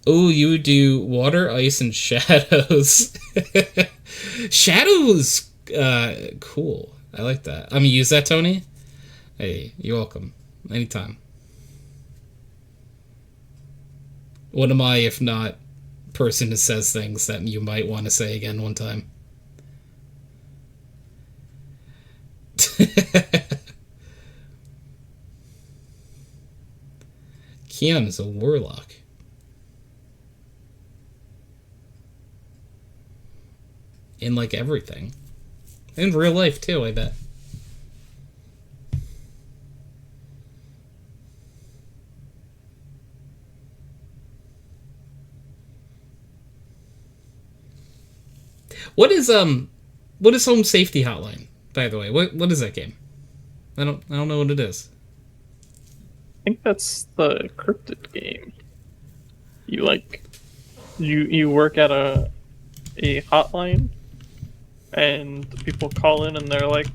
Oh, you do water, ice, and shadows. Shadows, cool. I like that. I'm gonna use that, Tony. Hey, you're welcome. Anytime. What am I if not person who says things that you might want to say again one time? Keon is a warlock. In like everything. In real life too, I bet. What is Home Safety Hotline, by the way? What is that game? I don't know what it is. I think that's the cryptid game. You like you work at a hotline, and people call in and they're like,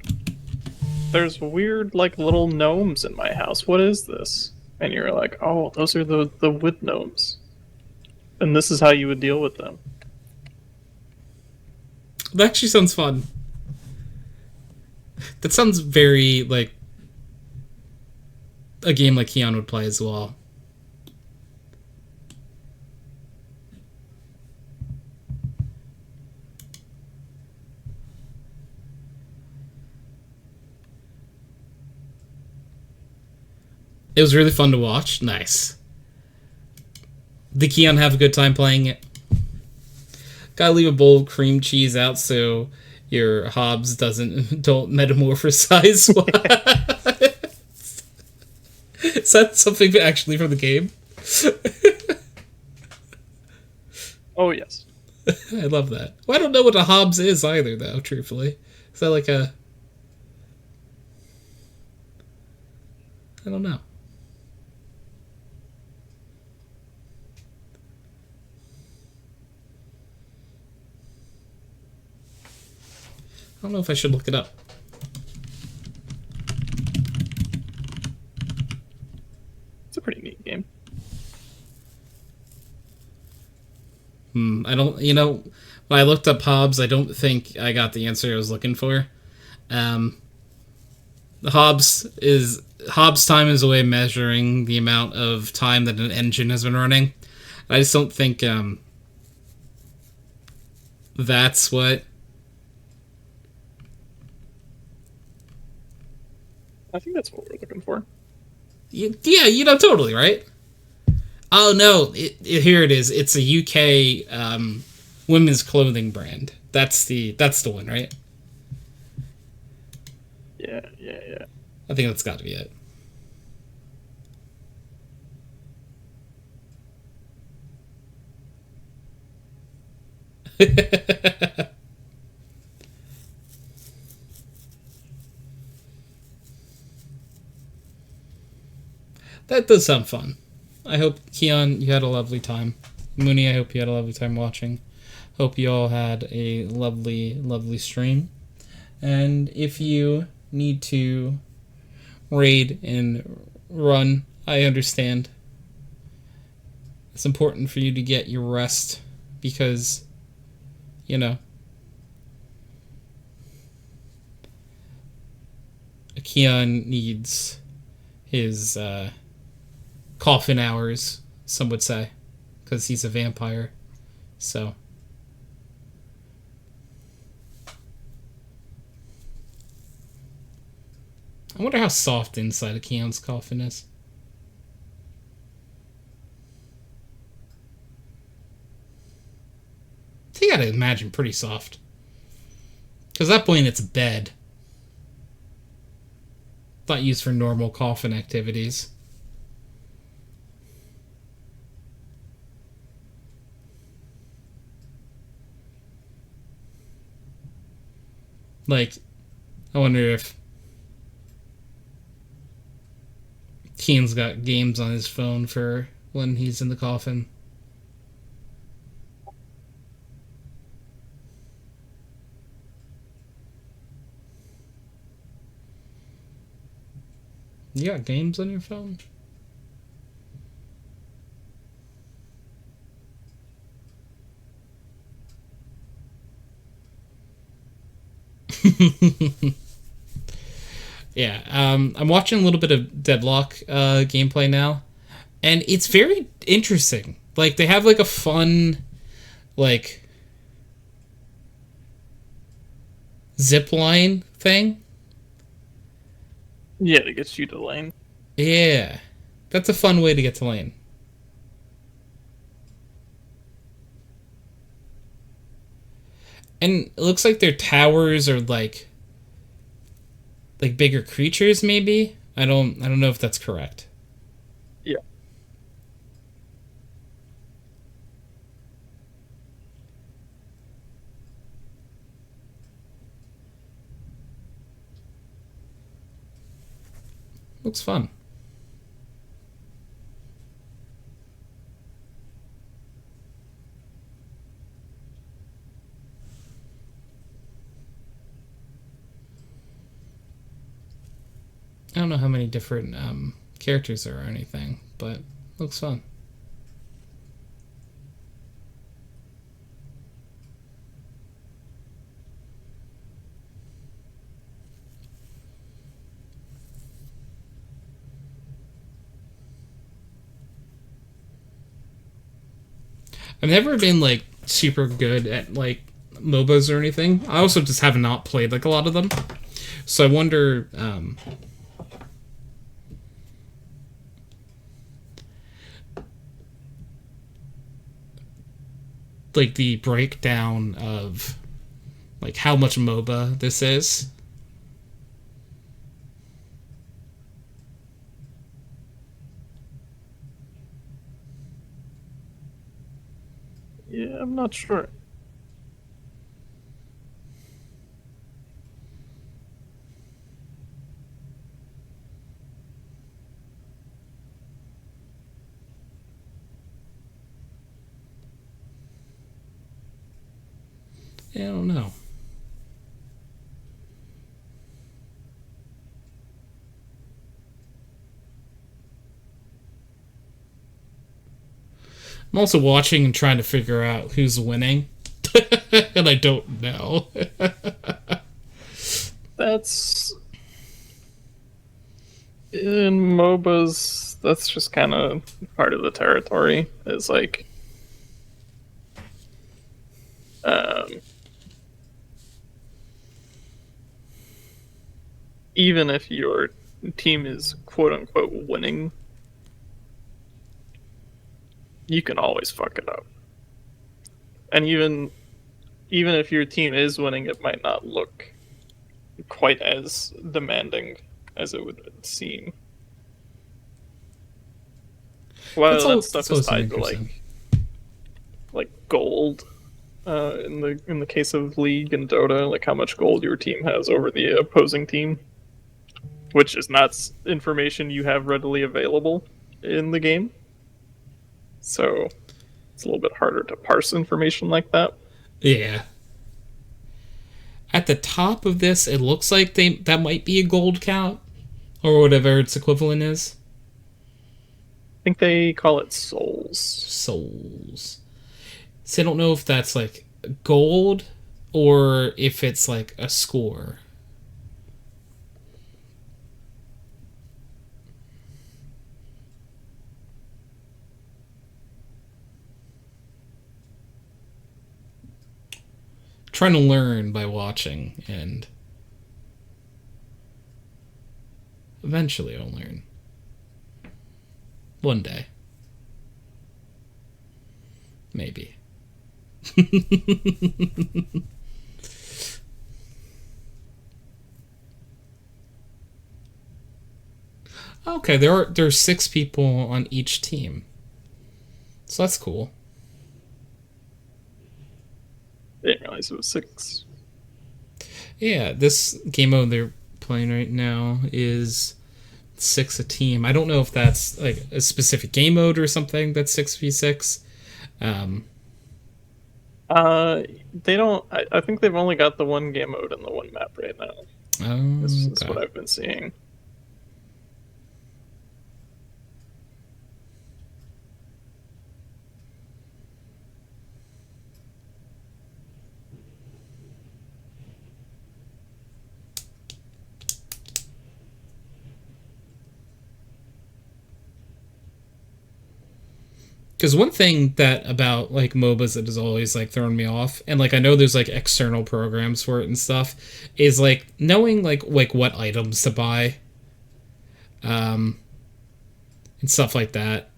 "There's weird like little gnomes in my house. What is this?" And you're like, "Oh, those are the wood gnomes." And this is how you would deal with them. That actually sounds fun. That sounds very like a game like Keon would play as well. It was really fun to watch. Nice. Did Keon have a good time playing it? Gotta leave a bowl of cream cheese out so your Hobbs don't metamorphosize. Is that something actually from the game? Oh yes. I love that. Well, I don't know what a Hobbs is either, though. Truthfully, is that like a? I don't know. I don't know if I should look it up. It's a pretty neat game. I don't. You know, when I looked up Hobbs, I don't think I got the answer I was looking for. Hobbs time is a way of measuring the amount of time that an engine has been running. I just don't think that's what I think that's what we're looking for. Yeah, totally, right? Oh no, here it is. It's a UK women's clothing brand. That's the one, right? Yeah, yeah, yeah. I think that's got to be it. That does sound fun. I hope, Keon, you had a lovely time. Mooney, I hope you had a lovely time watching. Hope you all had a lovely, lovely stream. And if you need to raid and run, I understand. It's important for you to get your rest because, Keon needs his coffin hours, some would say, because he's a vampire. So I wonder how soft the inside of Keon's coffin is. I think I'd imagine pretty soft. Because at that point it's a bed. Not used for normal coffin activities. Like, I wonder if Kean's got games on his phone for when he's in the coffin. You got games on your phone? Yeah, I'm watching a little bit of Deadlock gameplay now, and it's very interesting. Like, they have, like, a fun, like, zip line thing. Yeah, to get you to lane. Yeah, that's a fun way to get to lane. And it looks like their towers are, like bigger creatures, maybe? I don't know if that's correct. Yeah. Looks fun. I don't know how many different characters there are or anything, but looks fun. I've never been like super good at like MOBAs or anything. I also just have not played like a lot of them, so I wonder. Like the breakdown of like how much MOBA this is. Yeah, I'm not sure. Yeah, I don't know. I'm also watching and trying to figure out who's winning. And I don't know. That's in MOBAs. That's just kind of part of the territory. It's like, even if you're team is quote unquote winning, you can always fuck it up. And even if your team is winning, it might not look quite as demanding as it would seem. Well, that stuff That's is always tied to interesting. like gold. In the case of League and Dota, like how much gold your team has over the opposing team, which is not information you have readily available in the game. So it's a little bit harder to parse information like that. Yeah. At the top of this, it looks like that might be a gold count or whatever its equivalent is. I think they call it souls. Souls. So I don't know if that's like gold or if it's like a score. Trying to learn by watching, and eventually I'll learn. One day. Maybe. Okay, there's 6 people on each team. So that's cool. I didn't realize it was 6. Yeah, this game mode they're playing right now is 6 a team. I don't know if that's like a specific game mode or something that's 6v6. They don't. I think they've only got the one game mode and the one map right now. This is Okay. what I've been seeing. Because one thing that about like MOBAs that has always like thrown me off, and like I know there's like external programs for it and stuff, is like knowing like what items to buy, and stuff like that.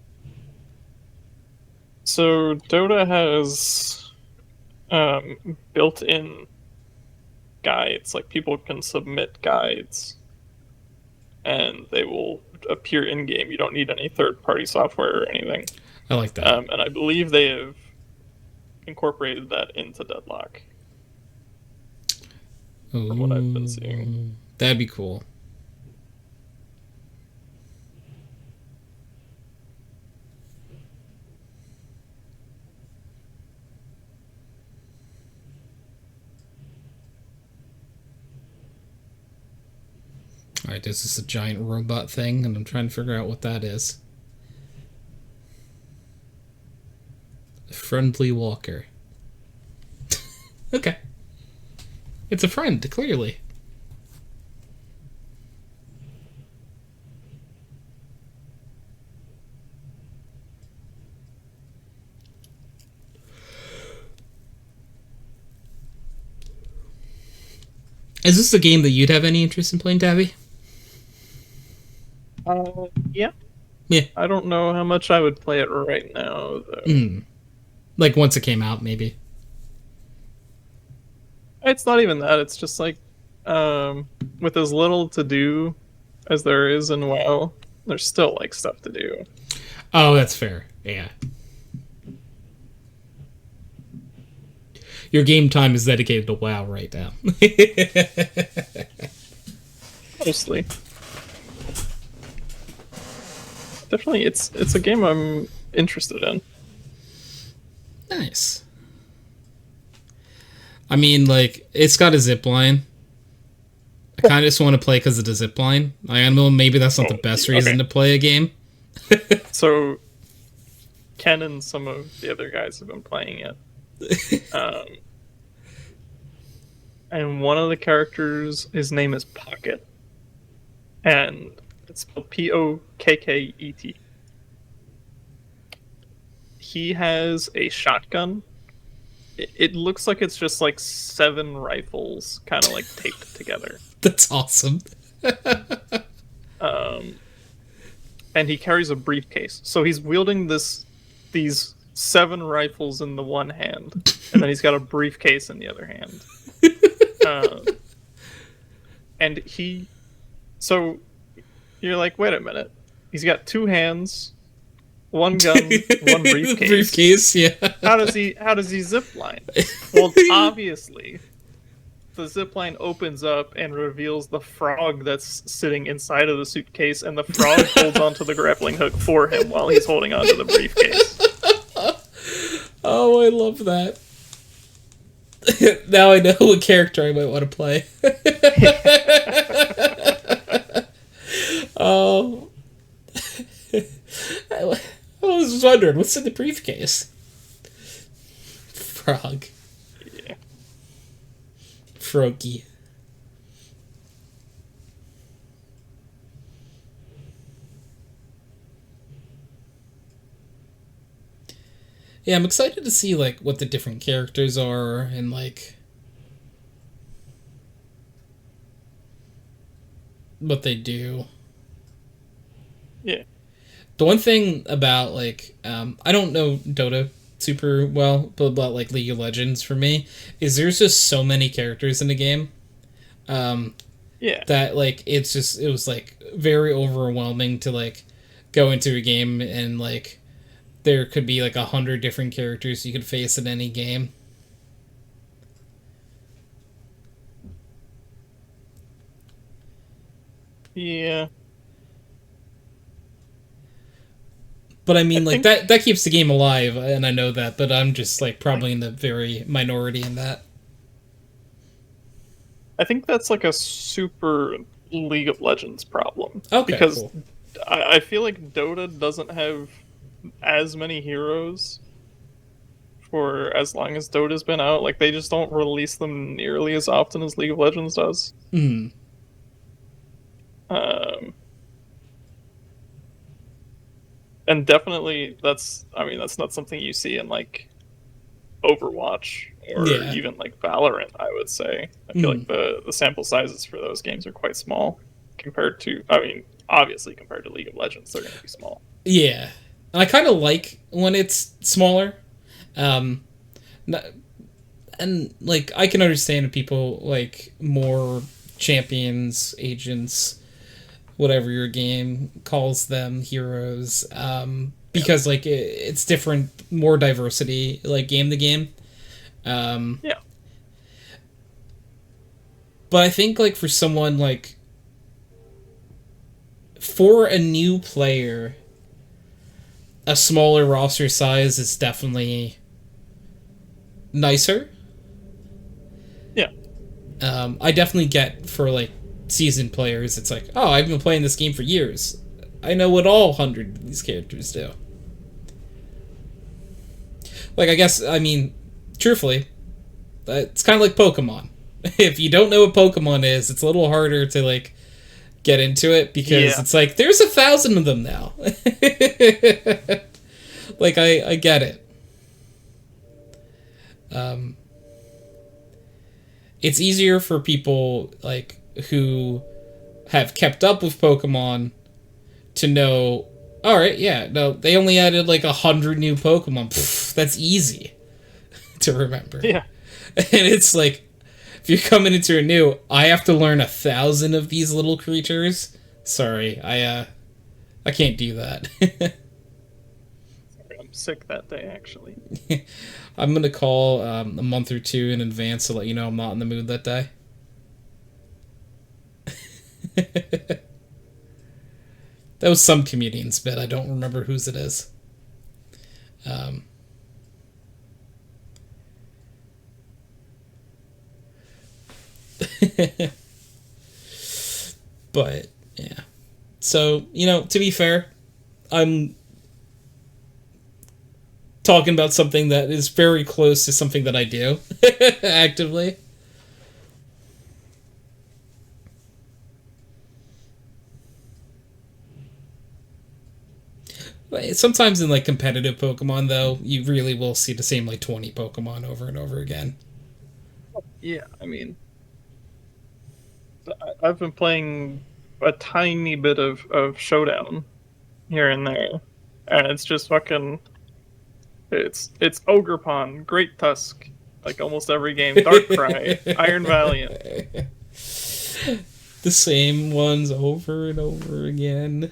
So Dota has built-in guides. Like people can submit guides, and they will appear in game. You don't need any third-party software or anything. I like that. And I believe they have incorporated that into Deadlock. From what I've been seeing, That'd be cool. Alright, this is a giant robot thing, and I'm trying to figure out what that is. A friendly walker. Okay. It's a friend, clearly. Is this a game that you'd have any interest in playing, Tabby? yeah. Yeah. I don't know how much I would play it right now, though. Like once it came out, maybe. It's not even that. It's just like, with as little to do as there is in WoW, there's still like stuff to do. Oh, that's fair. Yeah. Your game time is dedicated to WoW right now. Mostly. Definitely, it's a game I'm interested in. Nice. I mean, like, it's got a zip line. I kind of just want to play because of the zip line. I know maybe that's not the best reason to play a game. So, Ken and some of the other guys have been playing it. And one of the characters, his name is Pocket. And it's spelled Pokkket. He has a shotgun. It looks like it's just like 7 rifles kind of like taped together. That's awesome. um, and he carries a briefcase. So he's wielding these 7 rifles in the one hand, and then he's got a briefcase in the other hand. And so you're like, wait a minute, he's got 2 hands, 1 gun, 1 briefcase. Briefcase, yeah. How does he zip line? Well, obviously, the zip line opens up and reveals the frog that's sitting inside of the suitcase, and the frog holds onto the grappling hook for him while he's holding onto the briefcase. Oh, I love that. Now I know what character I might want to play. Oh. I was wondering, what's in the briefcase? Frog. Yeah. Froggy. Yeah, I'm excited to see like what the different characters are and like what they do. Yeah. The one thing about like I don't know Dota super well, but about like League of Legends for me is there's just so many characters in the game. Yeah. That like it was like very overwhelming to like go into a game and like there could be like 100 different characters you could face in any game. Yeah. But I mean, like that keeps the game alive, and I know that. But I'm just like probably in the very minority in that. I think that's like a super League of Legends problem. Okay, because cool. I feel like Dota doesn't have as many heroes for as long as Dota's been out. Like, they just don't release them nearly as often as League of Legends does. Hmm. And definitely that's not something you see in like Overwatch or even like Valorant, I would say. I feel like the sample sizes for those games are quite small compared to, obviously compared to League of Legends, they're going to be small. Yeah. And I kind of like when it's smaller. And like I can understand people like more champions, agents, whatever your game calls them, heroes, because like it's different, more diversity, like game to game. Yeah. But I think like for someone like for a new player, a smaller roster size is definitely nicer. Yeah. I definitely get for like seasoned players, it's like, oh, I've been playing this game for years. I know what all 100 of these characters do. Like, I guess, I mean, truthfully, it's kind of like Pokemon. If you don't know what Pokemon is, it's a little harder to, like, get into it because it's like, there's 1,000 of them now. Like, I get it. It's easier for people, like, who have kept up with Pokemon to know, alright, yeah, no, they only added like 100 new Pokemon. Pfft, that's easy to remember. Yeah. And it's like, if you're coming into a new, I have to learn 1,000 of these little creatures. Sorry, I can't do that. Sorry, I'm sick that day, actually. I'm gonna call a month or two in advance to let you know I'm not in the mood that day. That was some comedian's bit. I don't remember whose it is. But yeah. So, to be fair, I'm talking about something that is very close to something that I do actively. Sometimes in like competitive Pokemon, though, you really will see the same like 20 Pokemon over and over again. Yeah, I mean, I've been playing a tiny bit of showdown here and there, and it's just fucking. It's Ogre Pond, Great Tusk, like almost every game. Darkrai, Iron Valiant. The same ones over and over again.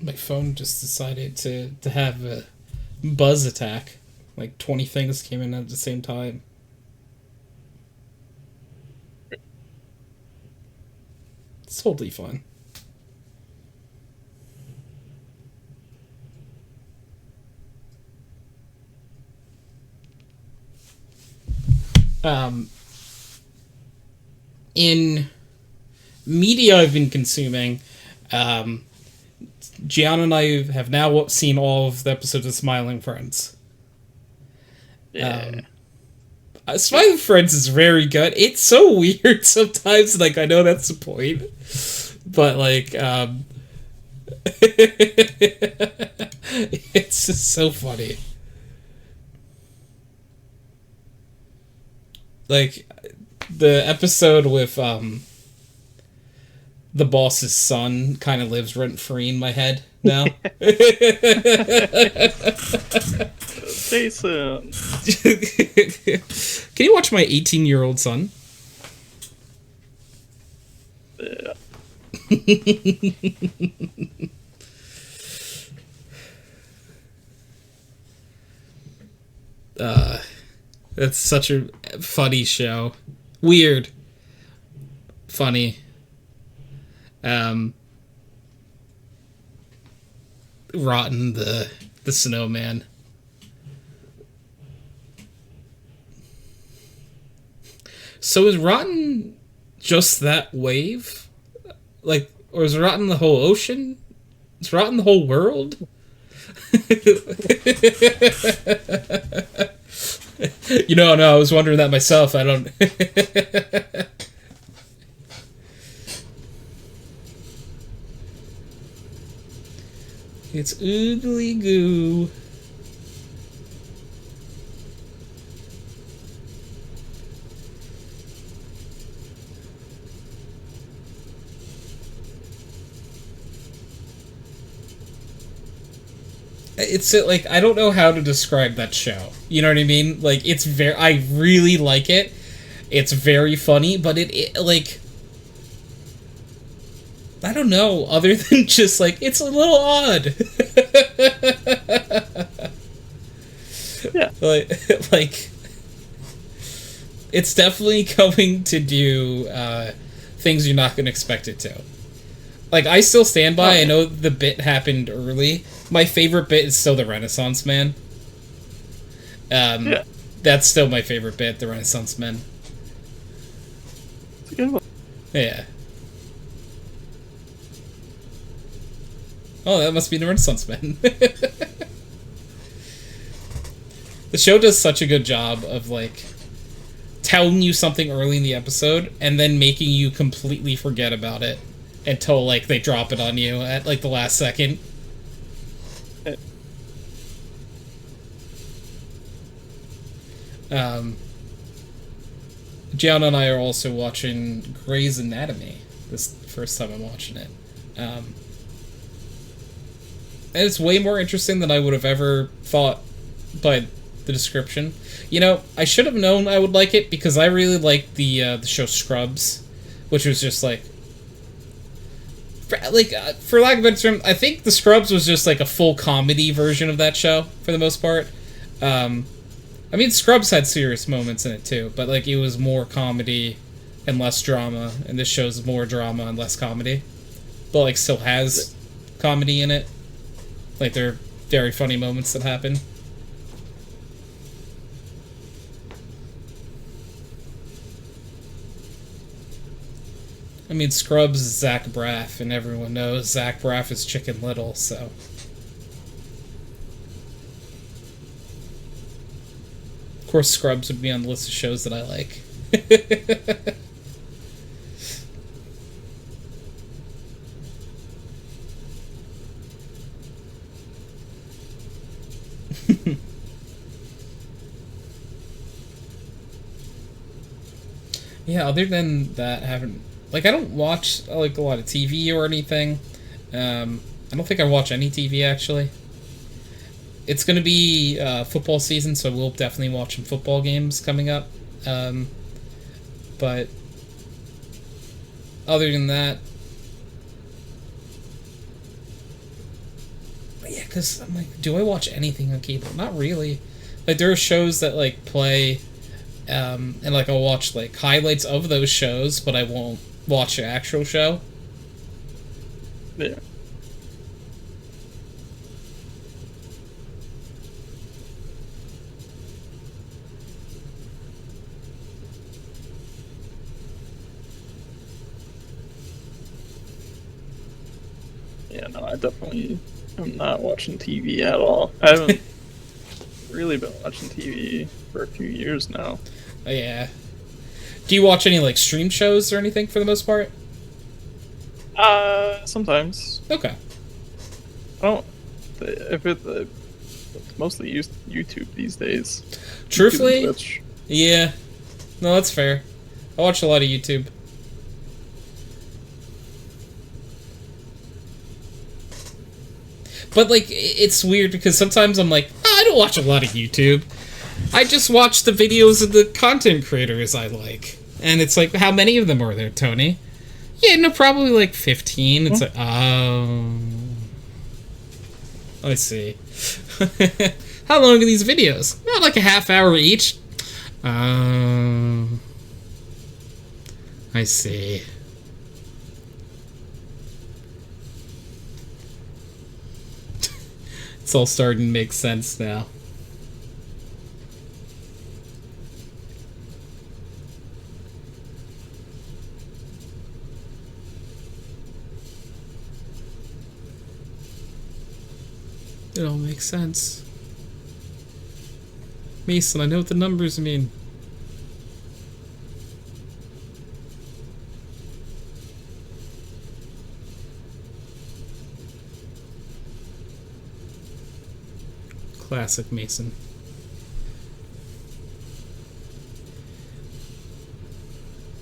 My phone just decided to have a buzz attack. Like 20 things came in at the same time. It's totally fine. In media I've been consuming, Gianna and I have now seen all of the episodes of Smiling Friends. Yeah. Smiling Friends is very good. It's so weird sometimes, like, I know that's the point. But, like, it's just so funny. Like, the episode with, the boss's son kind of lives rent-free in my head now. Jason. Can you watch my 18-year-old son? Yeah. That's such a funny show. Weird. Funny. Rotten the snowman. So is Rotten just that wave? Like, or is Rotten the whole ocean? Is Rotten the whole world? No, I was wondering that myself. I don't... It's oogly goo. It's like, I don't know how to describe that show. You know what I mean? Like, it's very, I really like it. It's very funny, but it like, I don't know, other than just like, it's a little odd. Yeah. Like, it's definitely going to do things you're not going to expect it to. Like, I still stand by, I know the bit happened early. My favorite bit is still the Renaissance Man. Yeah. That's still my favorite bit, the Renaissance Man. It's a good one. Yeah. Oh, that must be the Renaissance Man. The show does such a good job of, like, telling you something early in the episode and then making you completely forget about it until, like, they drop it on you at, like, the last second. Gianna and I are also watching Grey's Anatomy. This first time I'm watching it. And it's way more interesting than I would have ever thought by the description. You know, I should have known I would like it because I really liked the show Scrubs, which was just like, for lack of a better term, I think the Scrubs was just like a full comedy version of that show for the most part. I mean, Scrubs had serious moments in it too, but like it was more comedy and less drama, and this show's more drama and less comedy, but like still has comedy in it. Like, there are very funny moments that happen. I mean, Scrubs is Zach Braff, and everyone knows Zach Braff is Chicken Little, so... course, Scrubs would be on the list of shows that I like. Yeah, other than that, I haven't... Like, I don't watch, like, a lot of TV or anything. I don't think I watch any TV, actually. It's going to be football season, so we'll definitely watch some football games coming up. But other than that... But yeah, because I'm like, do I watch anything on cable? Not really. Like, there are shows that, like, play... and like I'll watch like highlights of those shows, but I won't watch the actual show. Yeah. Yeah, no, I definitely am not watching TV at all. I haven't really been watching TV for a few years now. Oh, yeah. Do you watch any like stream shows or anything for the most part? Sometimes. Okay. I don't. If it's mostly YouTube these days. Truthfully, YouTube, yeah. No, that's fair. I watch a lot of YouTube. But like, it's weird because sometimes I'm like, I don't watch a lot of YouTube. I just watch the videos of the content creators I like. And it's like, how many of them are there, Tony? Yeah, no, probably like 15. It's like, oh... I see. How long are these videos? Not like a half hour each. I see. It's all starting to make sense now. It all makes sense. Mason, I know what the numbers mean. Classic Mason.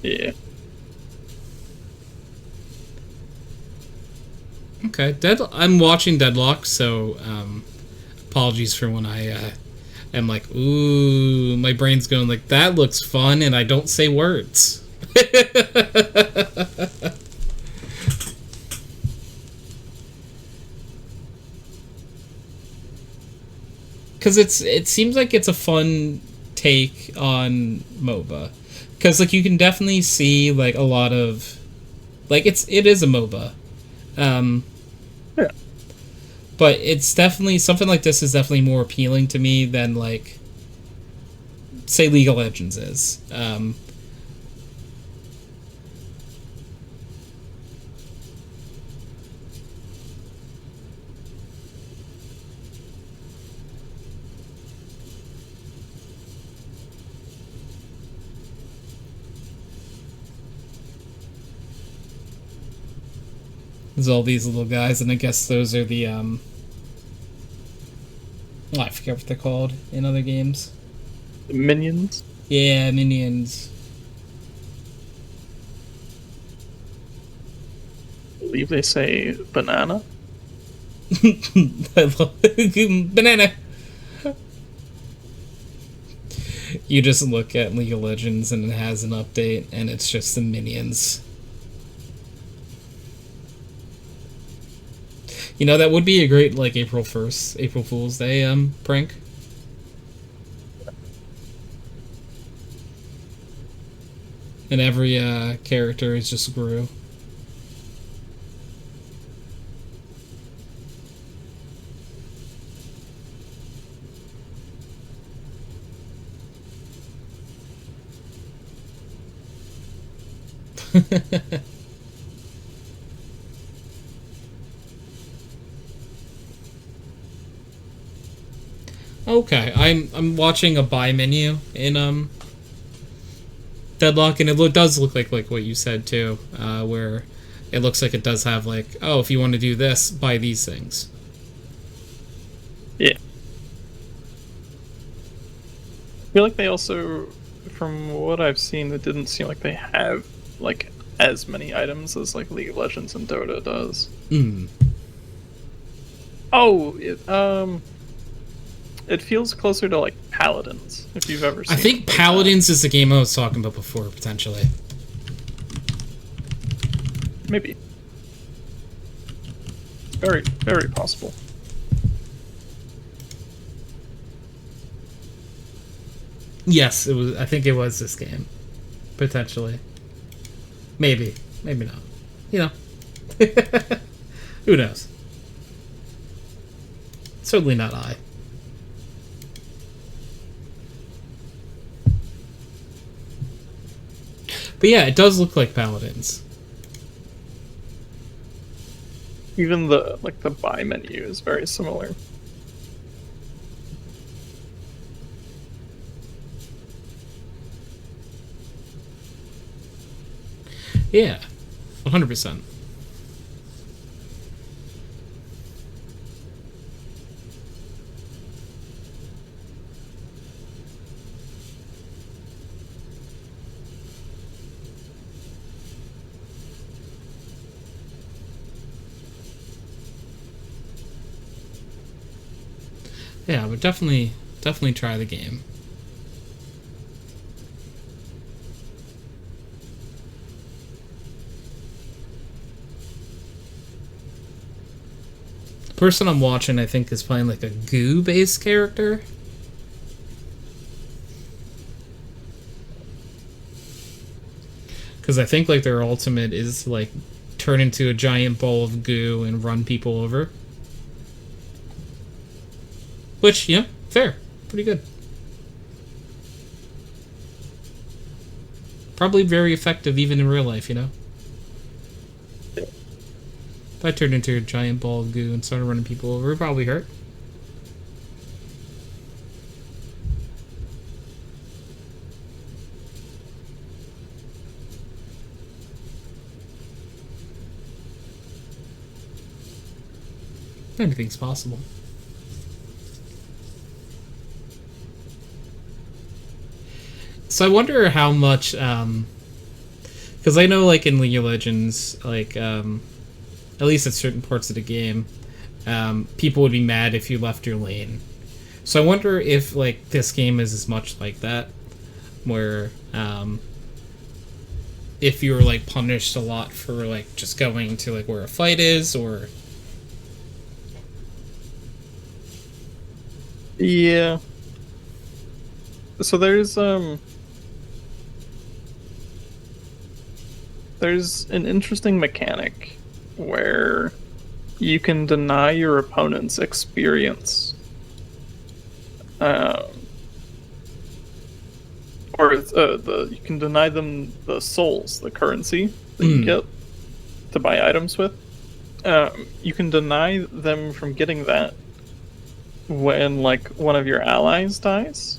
Yeah. Okay, I'm watching Deadlock, so apologies for when I am like, ooh, my brain's going like, that looks fun, and I don't say words. Because it seems like it's a fun take on MOBA. Because like you can definitely see like a lot of, like it is a MOBA. Yeah. But it's definitely, something like this is definitely more appealing to me than, like, say League of Legends is. There's all these little guys, and I guess those are the, oh, I forget what they're called in other games. The minions? Yeah, minions. I believe they say banana. I love banana. You just look at League of Legends and it has an update, and it's just the minions. You know, that would be a great, like, April Fool's Day, prank. And every, character is just Gru. Okay, I'm watching a buy menu in Deadlock, and it does look like what you said too, where it looks like it does have like, oh, if you want to do this, buy these things. Yeah. I feel like they also, from what I've seen, it didn't seem like they have like as many items as like League of Legends and Dota does. Hmm. Oh, it feels closer to like Paladins, if you've ever seen. I think Paladins is the game I was talking about before, potentially. Maybe. Very, very possible. Yes, it was. I think it was this game, potentially. Maybe, maybe not. You know, who knows? Certainly not I. But yeah, it does look like Paladins. Even the buy menu is very similar. Yeah, 100%. Yeah, but definitely try the game. The person I'm watching, I think, is playing like a goo-based character. Because I think like their ultimate is to, like, turn into a giant ball of goo and run people over. Which, yeah, fair. Pretty good. Probably very effective even in real life, you know? If I turned into a giant ball of goo and started running people over, it would probably hurt. Anything's possible. So I wonder how much, because I know, like, in League of Legends, like, at least at certain parts of the game, people would be mad if you left your lane. So I wonder if, like, this game is as much like that, where, if you were, like, punished a lot for, like, just going to, like, where a fight is, or... Yeah. So there's an interesting mechanic where you can deny your opponent's experience, or you can deny them the souls, the currency that you get to buy items with. You can deny them from getting that when, like, one of your allies dies,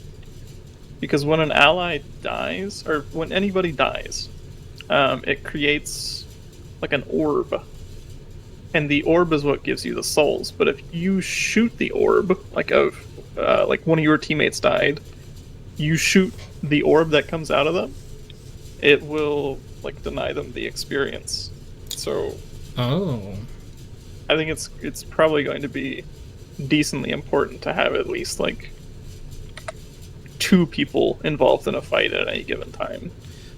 because when an ally dies, or when anybody dies, it creates like an orb, and the orb is what gives you the souls. But if you shoot the orb, like one of your teammates died, you shoot the orb that comes out of them, it will, like, deny them the experience. So, I think it's probably going to be decently important to have at least like 2 people involved in a fight at any given time.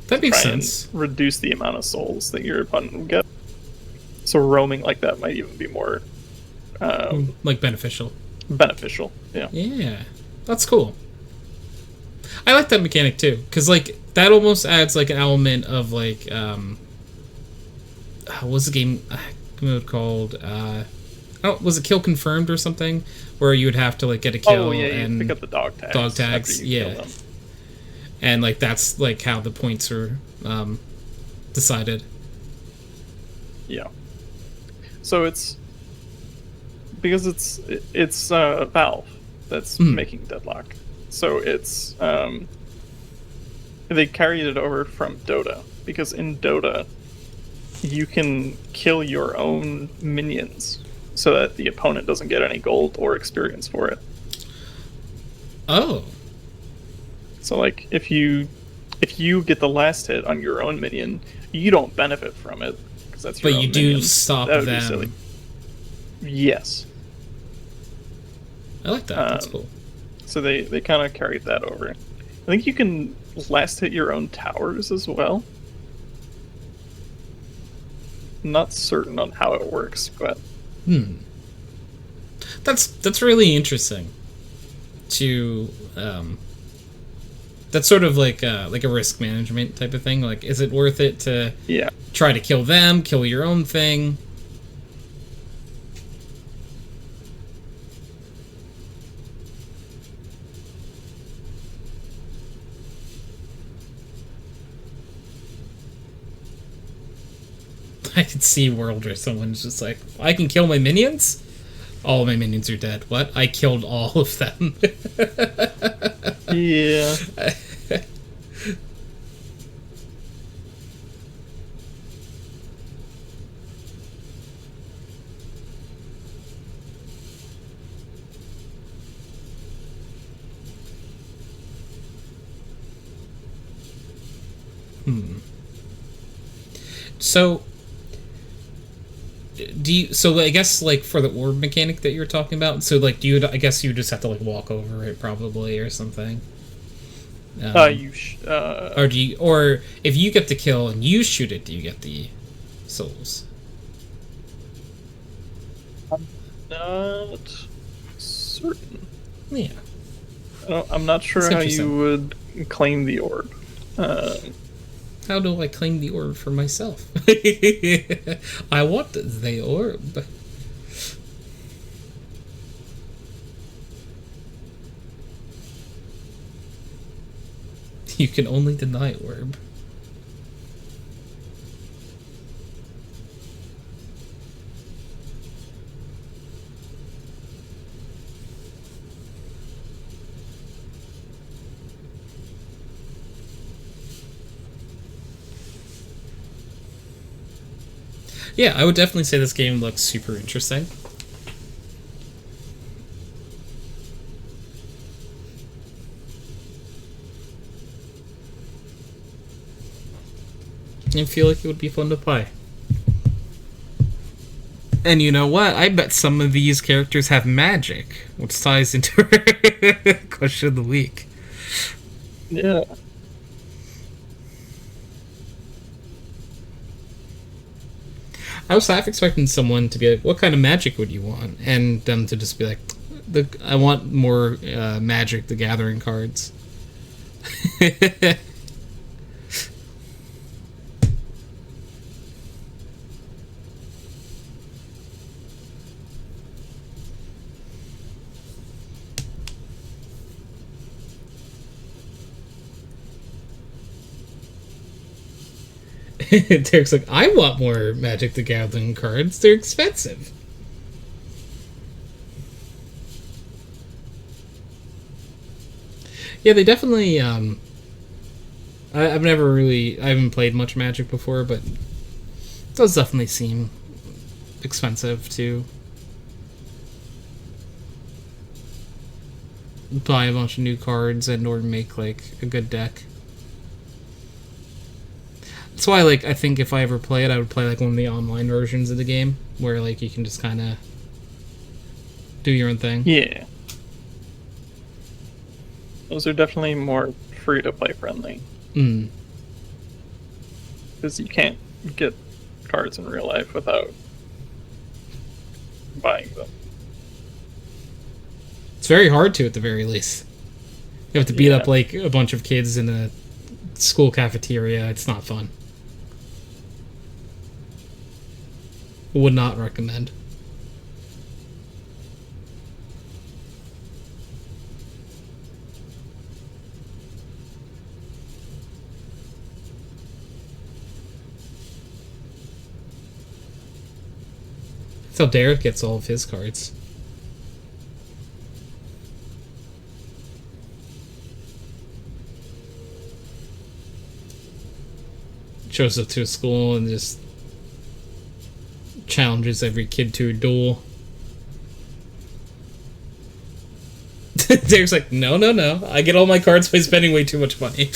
That makes sense. Reduce the amount of souls that your opponent will get. So roaming like that might even be more like beneficial. Beneficial, yeah. Yeah, that's cool. I like that mechanic too, because like that almost adds like an element of like what's the game mode called? Was it kill confirmed or something? Where you would have to like get a kill and pick up the dog tags. Dog tags, yeah. And like that's like how the points are decided. Yeah. So it's because it's Valve, that's making Deadlock. So it's they carried it over from Dota, because in Dota you can kill your own minions so that the opponent doesn't get any gold or experience for it. Oh. So like if you get the last hit on your own minion, you don't benefit from it because that's your but own you minion. do stop That would them. be silly. Yes. I like that. That's cool. So they kind of carried that over. I think you can last hit your own towers as well. I'm not certain on how it works, but That's really interesting. That's sort of like a risk management type of thing. Like, is it worth it to try to kill them, kill your own thing? I could see a world where someone's just like, I can kill my minions? All my minions are dead. What? I killed all of them. Yeah. So, I guess, like, for the orb mechanic that you're talking about, so, like, I guess you just have to, like, walk over it, probably, or something. Or if you get the kill and you shoot it, do you get the souls? I'm not certain. Yeah. I'm not sure how you would claim the orb. How do I claim the orb for myself? I want the orb. You can only deny orb. Yeah, I would definitely say this game looks super interesting. I feel like it would be fun to play. And you know what? I bet some of these characters have magic, which ties into our question of the week. Yeah. I was half expecting someone to be like, what kind of magic would you want? And them to just be like, I want more Magic the Gathering cards. Derek's like, I want more Magic the Gathering cards. They're expensive. Yeah, they definitely. I haven't played much Magic before, but it does definitely seem expensive to buy a bunch of new cards and or make like a good deck. That's why, like, I think if I ever play it, I would play like one of the online versions of the game where like you can just kind of do your own thing. Yeah. Those are definitely more free-to-play friendly. Because you can't get cards in real life without buying them. It's very hard to, at the very least. You have to beat up like a bunch of kids in a school cafeteria. It's not fun. Would not recommend. That's how Derek gets all of his cards. shows up to a school and just challenges every kid to a duel. Derek's like, no, no, no. I get all my cards by spending way too much money.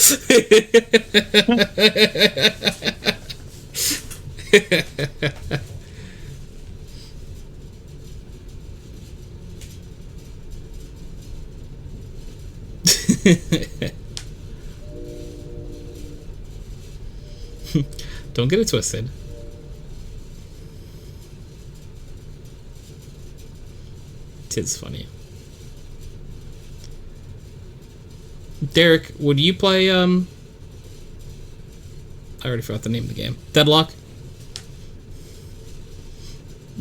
Don't get it twisted. Tis funny. Derek, would you play, I already forgot the name of the game. Deadlock?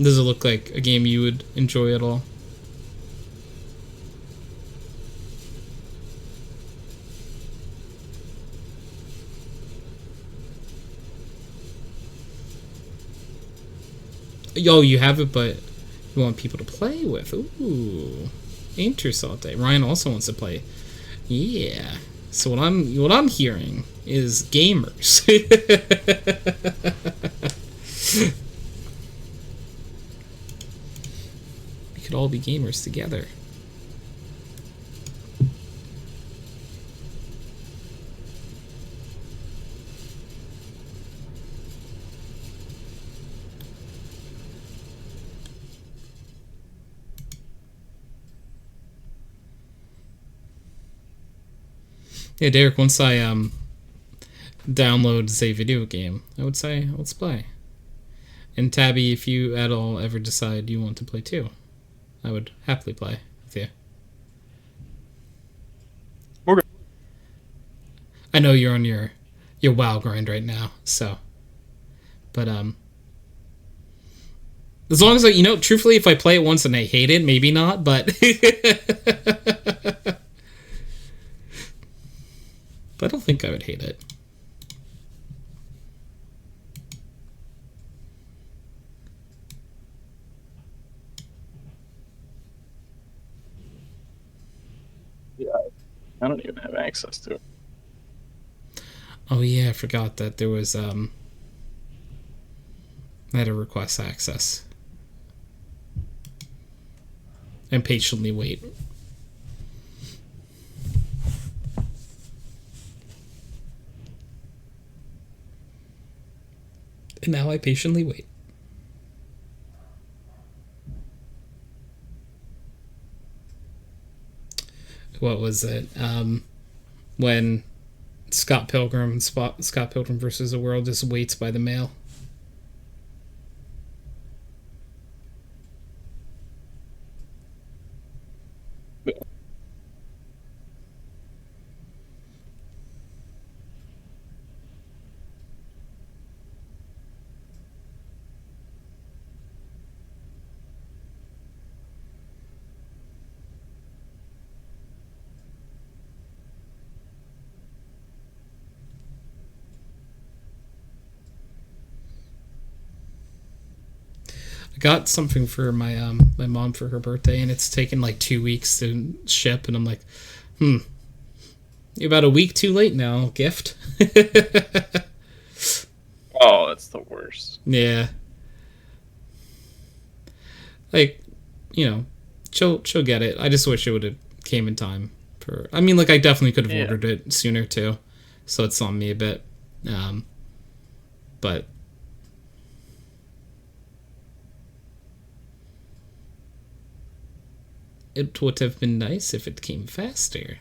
Does it look like a game you would enjoy at all? Oh, you have it, but you want people to play with. Ooh, interesting. Ryan also wants to play. Yeah. So what I'm hearing is gamers. We could all be gamers together. Yeah, Derek, once I download, say, video game, I would say, let's play. And Tabby, if you at all ever decide you want to play too, I would happily play with you. Okay. I know you're on your WoW grind right now, so. But, as long as I, truthfully, if I play it once and I hate it, maybe not, but. But I don't think I would hate it. Yeah, I don't even have access to it. Oh yeah, I forgot that there was I had to request access. And patiently wait. And now I patiently wait. What was it? When Scott Pilgrim versus the World just waits by the mail. I got something for my my mom for her birthday, and it's taken like 2 weeks to ship, and I'm like, you're about a week too late now, gift. Oh, that's the worst. Yeah. Like, she'll get it. I just wish it would have came in time for. I mean, like, I definitely could have ordered it sooner too, so it's on me a bit. But it would have been nice if it came faster.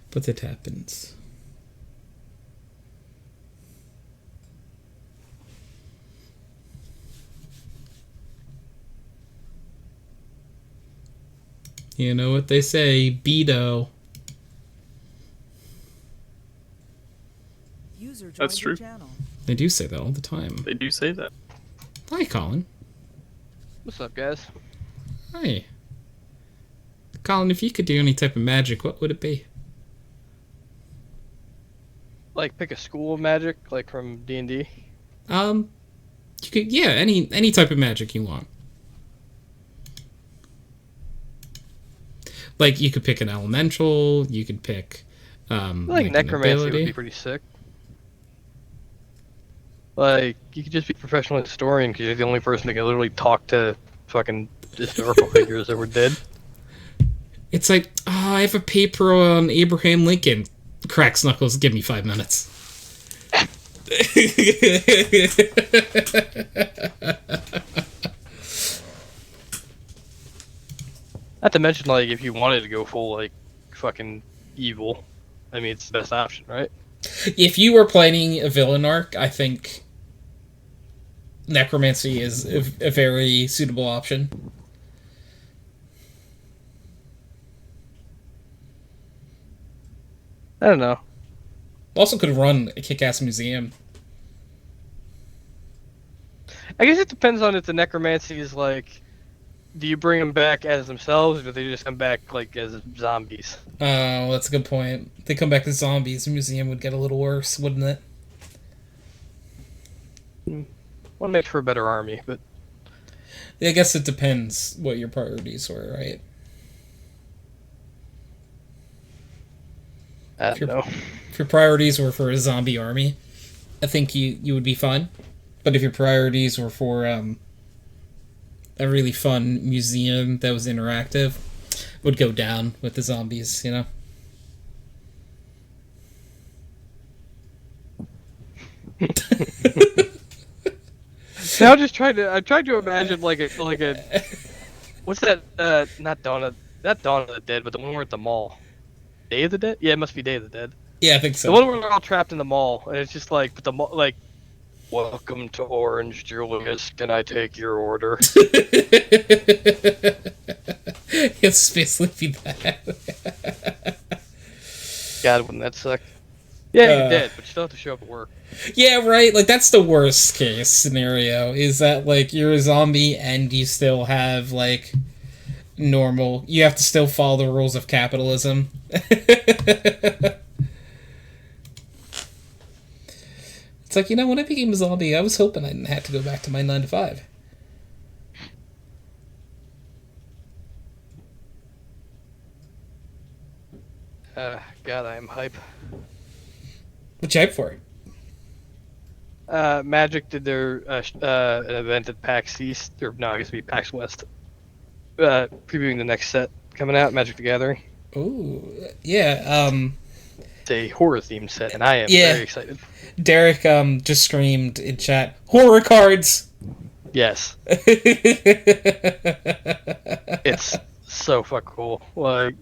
But it happens. You know what they say, Beto. That's true. They do say that all the time. They do say that. Hi, Colin. What's up, guys? Hi. Colin, if you could do any type of magic, what would it be? Like, pick a school of magic, like from D&D? You could, yeah, any type of magic you want. Like, you could pick an elemental, you could pick, Like an necromancy would ability. be pretty sick. Like, you could just be a professional historian because you're the only person that can literally talk to fucking historical figures that were dead. It's like, oh, I have a paper on Abraham Lincoln. Cracks knuckles, give me 5 minutes. Not to mention, like, if you wanted to go full, like, fucking evil, I mean, it's the best option, right? If you were planning a villain arc, I think necromancy is a very suitable option. I don't know. Also could run a kick-ass museum. I guess it depends on if the necromancy is, like, do you bring them back as themselves, or do they just come back, like, as zombies? Oh, that's a good point. If they come back as zombies, the museum would get a little worse, wouldn't it? One makes for a better army, but... I guess it depends what your priorities were, right? I don't know. If your priorities were for a zombie army, I think you would be fine. But if your priorities were for a really fun museum that was interactive, would go down with the zombies, you know? Now I tried to imagine like a what's that? Not Dawn of the Dead, but the one where at the mall. Day of the Dead? Yeah, it must be Day of the Dead. Yeah, I think so. The one where they're all trapped in the mall, and it's just like, but the mall, like, welcome to Orange, Julius. Can I take your order? It's basically that. God, wouldn't that suck? Yeah, you're dead, but you still have to show up at work. Yeah, right. Like, that's the worst case scenario. Is that, like, you're a zombie and you still have, like, normal. You have to still follow the rules of capitalism. It's like, you know, when I became a zombie, I was hoping I didn't have to go back to my 9 to 5. God, I am hype. What you hype for? Magic did their an event at PAX East, or no, I guess it'd be PAX West. Previewing the next set coming out, Magic the Gathering. Ooh, yeah. It's a horror themed set, and I am very excited. Derek just screamed in chat, "Horror cards!" Yes. It's so fucking cool. Like,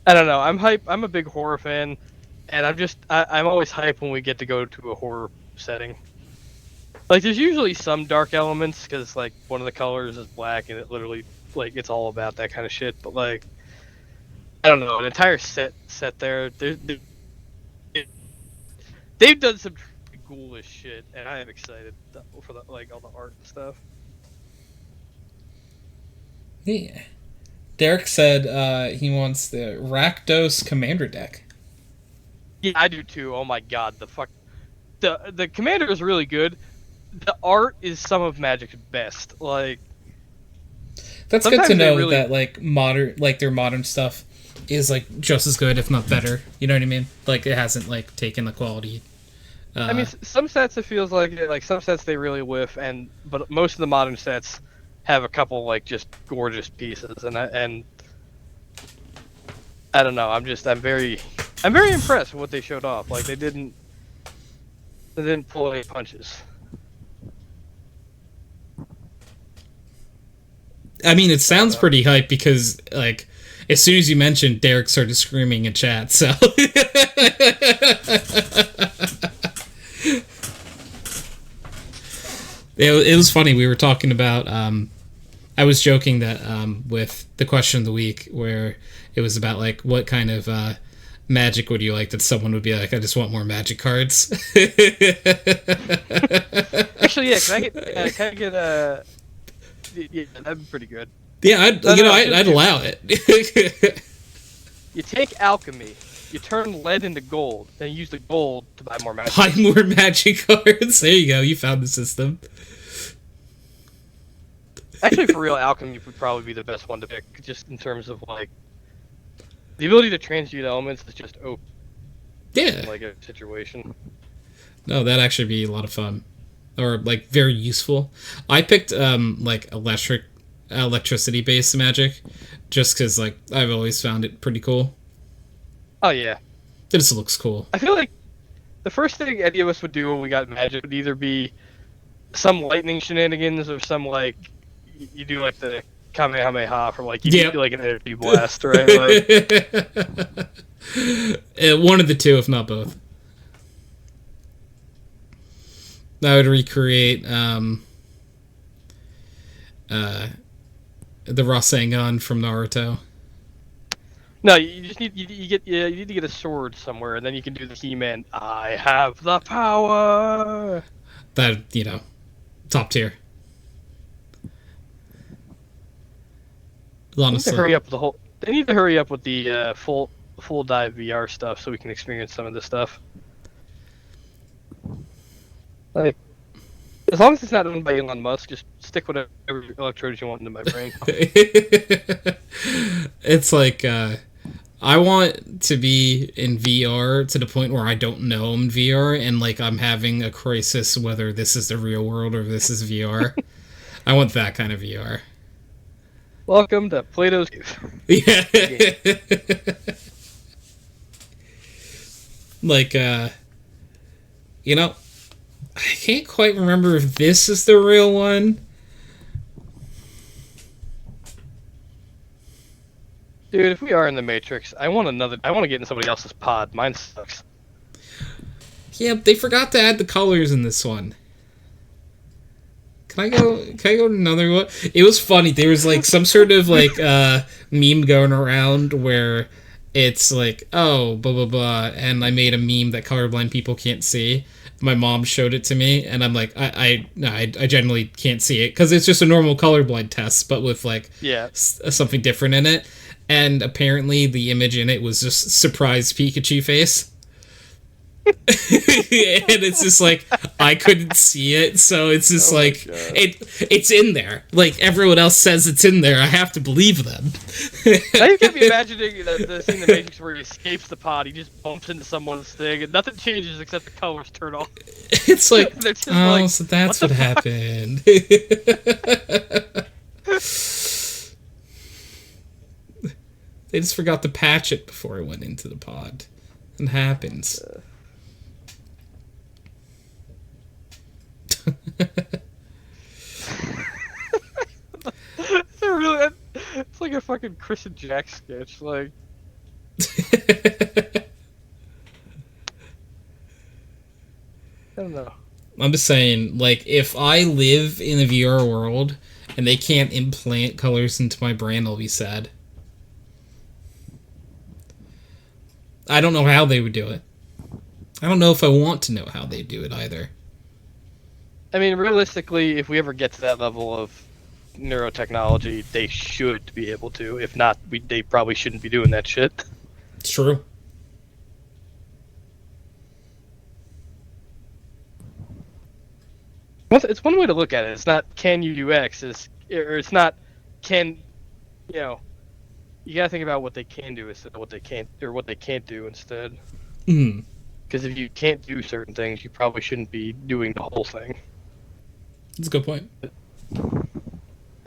I don't know. I'm hype. I'm a big horror fan, and I'm always hype when we get to go to a horror setting. Like, there's usually some dark elements because, like, one of the colors is black, and it literally, like, it's all about that kind of shit. But, like, I don't know, an entire set there. They've done some ghoulish shit, and I am excited for the, like, all the art and stuff. Yeah. Derek said he wants the Rakdos Commander deck. Yeah, I do too. Oh my god, the commander is really good. The art is some of Magic's best. Like, that's good to know that like their modern stuff is like just as good, if not better. You know what I mean? Like, it hasn't like taken the quality. I mean, some sets it feels like some sets they really whiff, but most of the modern sets have a couple like just gorgeous pieces, and I don't know. I'm very impressed with what they showed off. Like, they didn't pull any punches. I mean, it sounds pretty hype because, like, as soon as you mentioned, Derek started screaming in chat, so... It was funny, we were talking about... I was joking that with the question of the week, where it was about, like, what kind of magic would you like, that someone would be like, I just want more magic cards. Actually, yeah, can I get yeah, that'd be pretty good. Yeah, I'd allow it. You take alchemy, you turn lead into gold, and you use the gold to buy more magic. Buy more magic cards. There you go. You found the system. Actually, for real, alchemy would probably be the best one to pick, just in terms of like the ability to transmute elements is just OP. Yeah. In, like a situation. No, that'd actually be a lot of fun, or like very useful. I picked like electricity based magic, just because like I've always found it pretty cool. Oh yeah. It just looks cool. I feel like the first thing any of us would do when we got magic would either be some lightning shenanigans or some like you do like the Kamehameha from like you do like an energy blast, right? Like, one of the two, if not both. I would recreate the Rasengan from Naruto. No, you just need you need to get a sword somewhere, and then you can do the He-Man. I have the power. That top tier. Honestly, They need to hurry up with the full dive VR stuff so we can experience some of this stuff. Like, as long as it's not done by Elon Musk, just stick whatever electrodes you want into my brain. It's like I want to be in VR to the point where I don't know I'm VR and like I'm having a crisis whether this is the real world or this is VR. I want that kind of VR. Welcome to Plato's Cave. Yeah. Like I can't quite remember if this is the real one. Dude, if we are in the Matrix, I want to get in somebody else's pod. Mine sucks. Yeah, they forgot to add the colors in this one. Can I go to another one? It was funny. There was like some sort of like meme going around where it's like, oh, blah blah blah, and I made a meme that colorblind people can't see. My mom showed it to me, and I'm like, I generally can't see it because it's just a normal colorblind test, but with like something different in it. And apparently, the image in it was just surprise Pikachu face. And it's just like I couldn't see it, so it's just it's in there. Like everyone else says it's in there, I have to believe them. Now you can't be imagining the scene in the Matrix where he escapes the pod, he just bumps into someone's thing, and nothing changes except the colors turn off. It's like, oh, like, so that's what happened. They just forgot to patch it before it went into the pod. It happens. It's like a fucking Chris and Jack sketch, like. I don't know. I'm just saying, like, if I live in a VR world and they can't implant colors into my brain, I'll be sad. I don't know how they would do it. I don't know if I want to know how they do it either. I mean, realistically, if we ever get to that level of neurotechnology, they should be able to. If not, they probably shouldn't be doing that shit. It's true. It's one way to look at it. It's not can you do X, it's not can, you gotta think about what they can do instead of what they can't do instead. Because if you can't do certain things, you probably shouldn't be doing the whole thing. That's a good point.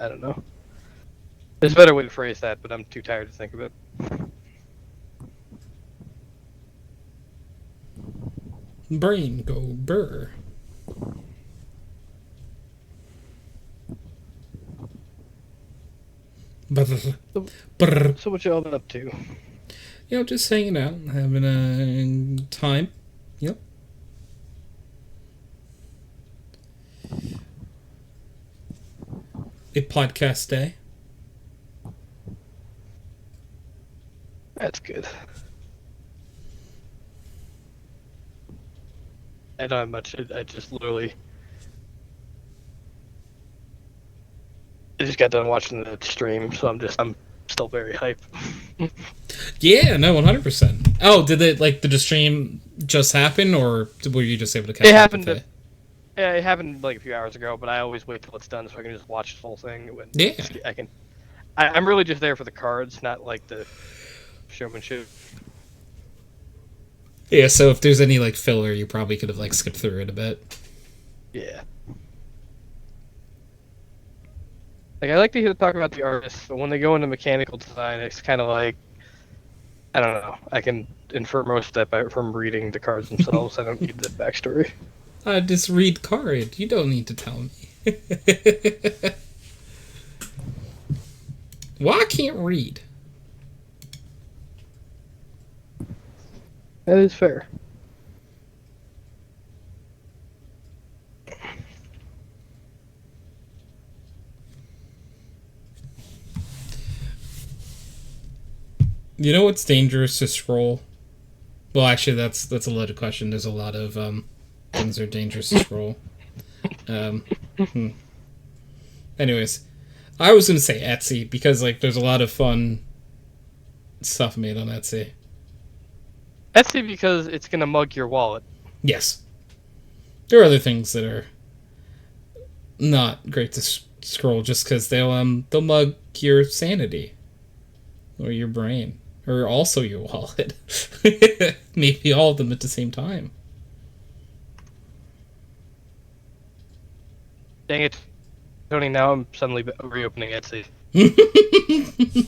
I don't know. There's a better way to phrase that, but I'm too tired to think of it. Brain go burr. So what y'all been up to? Just hanging out, having a time. Yep. A podcast day. That's good. I don't have much. I just literally. I just got done watching the stream, so I'm still very hyped. Yeah, no, 100%. Oh, did the stream just happen, or were you just able to catch It up happened. with it? Yeah, it happened like a few hours ago, but I always wait till it's done so I can just watch the full thing. When Yeah. I can. I'm really just there for the cards, not like the showmanship. Yeah, so if there's any like filler, you probably could have like skipped through it a bit. Yeah. Like I like to hear talk about the artists, but when they go into mechanical design, it's kind of like I don't know. I can infer most of that from reading the cards themselves. I don't need the backstory. Just read card. You don't need to tell me. Well, I can't read. That is fair. You know what's dangerous to scroll? Well, actually, that's a loaded question. There's a lot of things that are dangerous to scroll. Anyways, I was gonna say Etsy because like there's a lot of fun stuff made on Etsy. Etsy because it's gonna mug your wallet. Yes, there are other things that are not great to scroll just because they'll mug your sanity or your brain or also your wallet. Maybe all of them at the same time. Dang it, Tony! Now I'm suddenly reopening Etsy.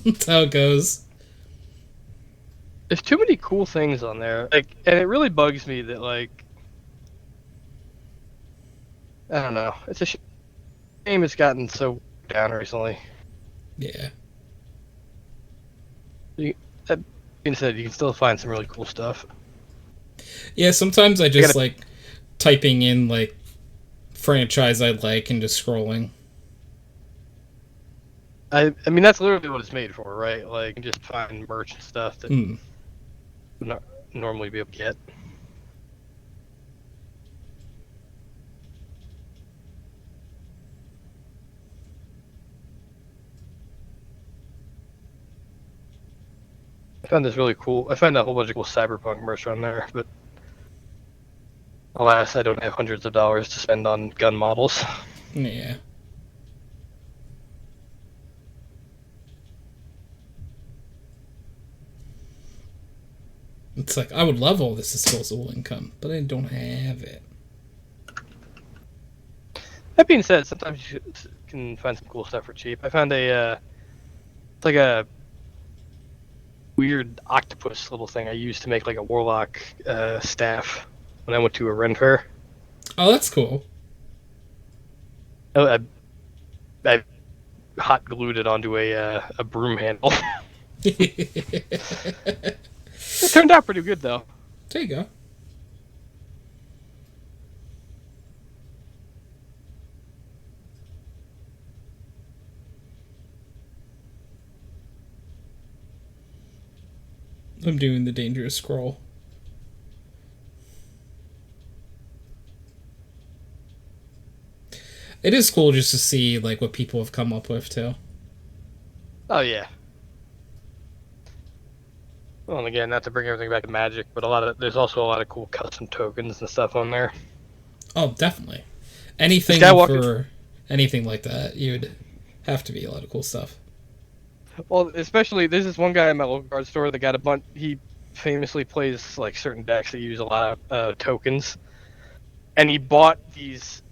That's how it goes. There's too many cool things on there, like, and it really bugs me that like I don't know. It's a shame it's gotten so down recently. Yeah. That being said, you can still find some really cool stuff. Yeah, sometimes I just like typing in like franchise I like and just scrolling. I mean that's literally what it's made for, right? Like you can just find merch and stuff that you would not normally be able to get. I found this really cool. I found a whole bunch of cool cyberpunk merch on there, but alas, I don't have hundreds of dollars to spend on gun models. Yeah. It's like, I would love all this disposable income, but I don't have it. That being said, sometimes you can find some cool stuff for cheap. I found it's like a weird octopus little thing I used to make like a warlock staff when I went to a Ren fair. Oh, that's cool. I hot glued it onto a broom handle. It turned out pretty good though. There you go. I'm doing the dangerous scroll. It is cool just to see like what people have come up with too. Oh yeah. Well, and again, not to bring everything back to Magic, but there's also a lot of cool custom tokens and stuff on there. Oh, definitely. Anything for anything like that, you'd have to be a lot of cool stuff. Well, especially there's this one guy at my local card store that got a bunch. He famously plays like certain decks that use a lot of tokens, and he bought these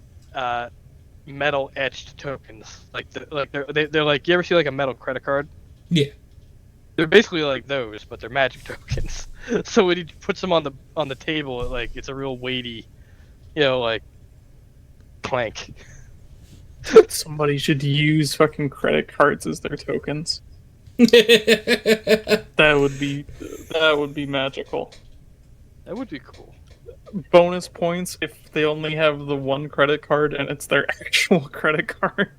metal etched tokens. They're like, you ever see like a metal credit card? Yeah. They're basically like those, but they're magic tokens. So when he puts them on the table, it's a real weighty, like clank. Somebody should use fucking credit cards as their tokens. That would be magical. That would be cool. Bonus points if they only have the one credit card and it's their actual credit card.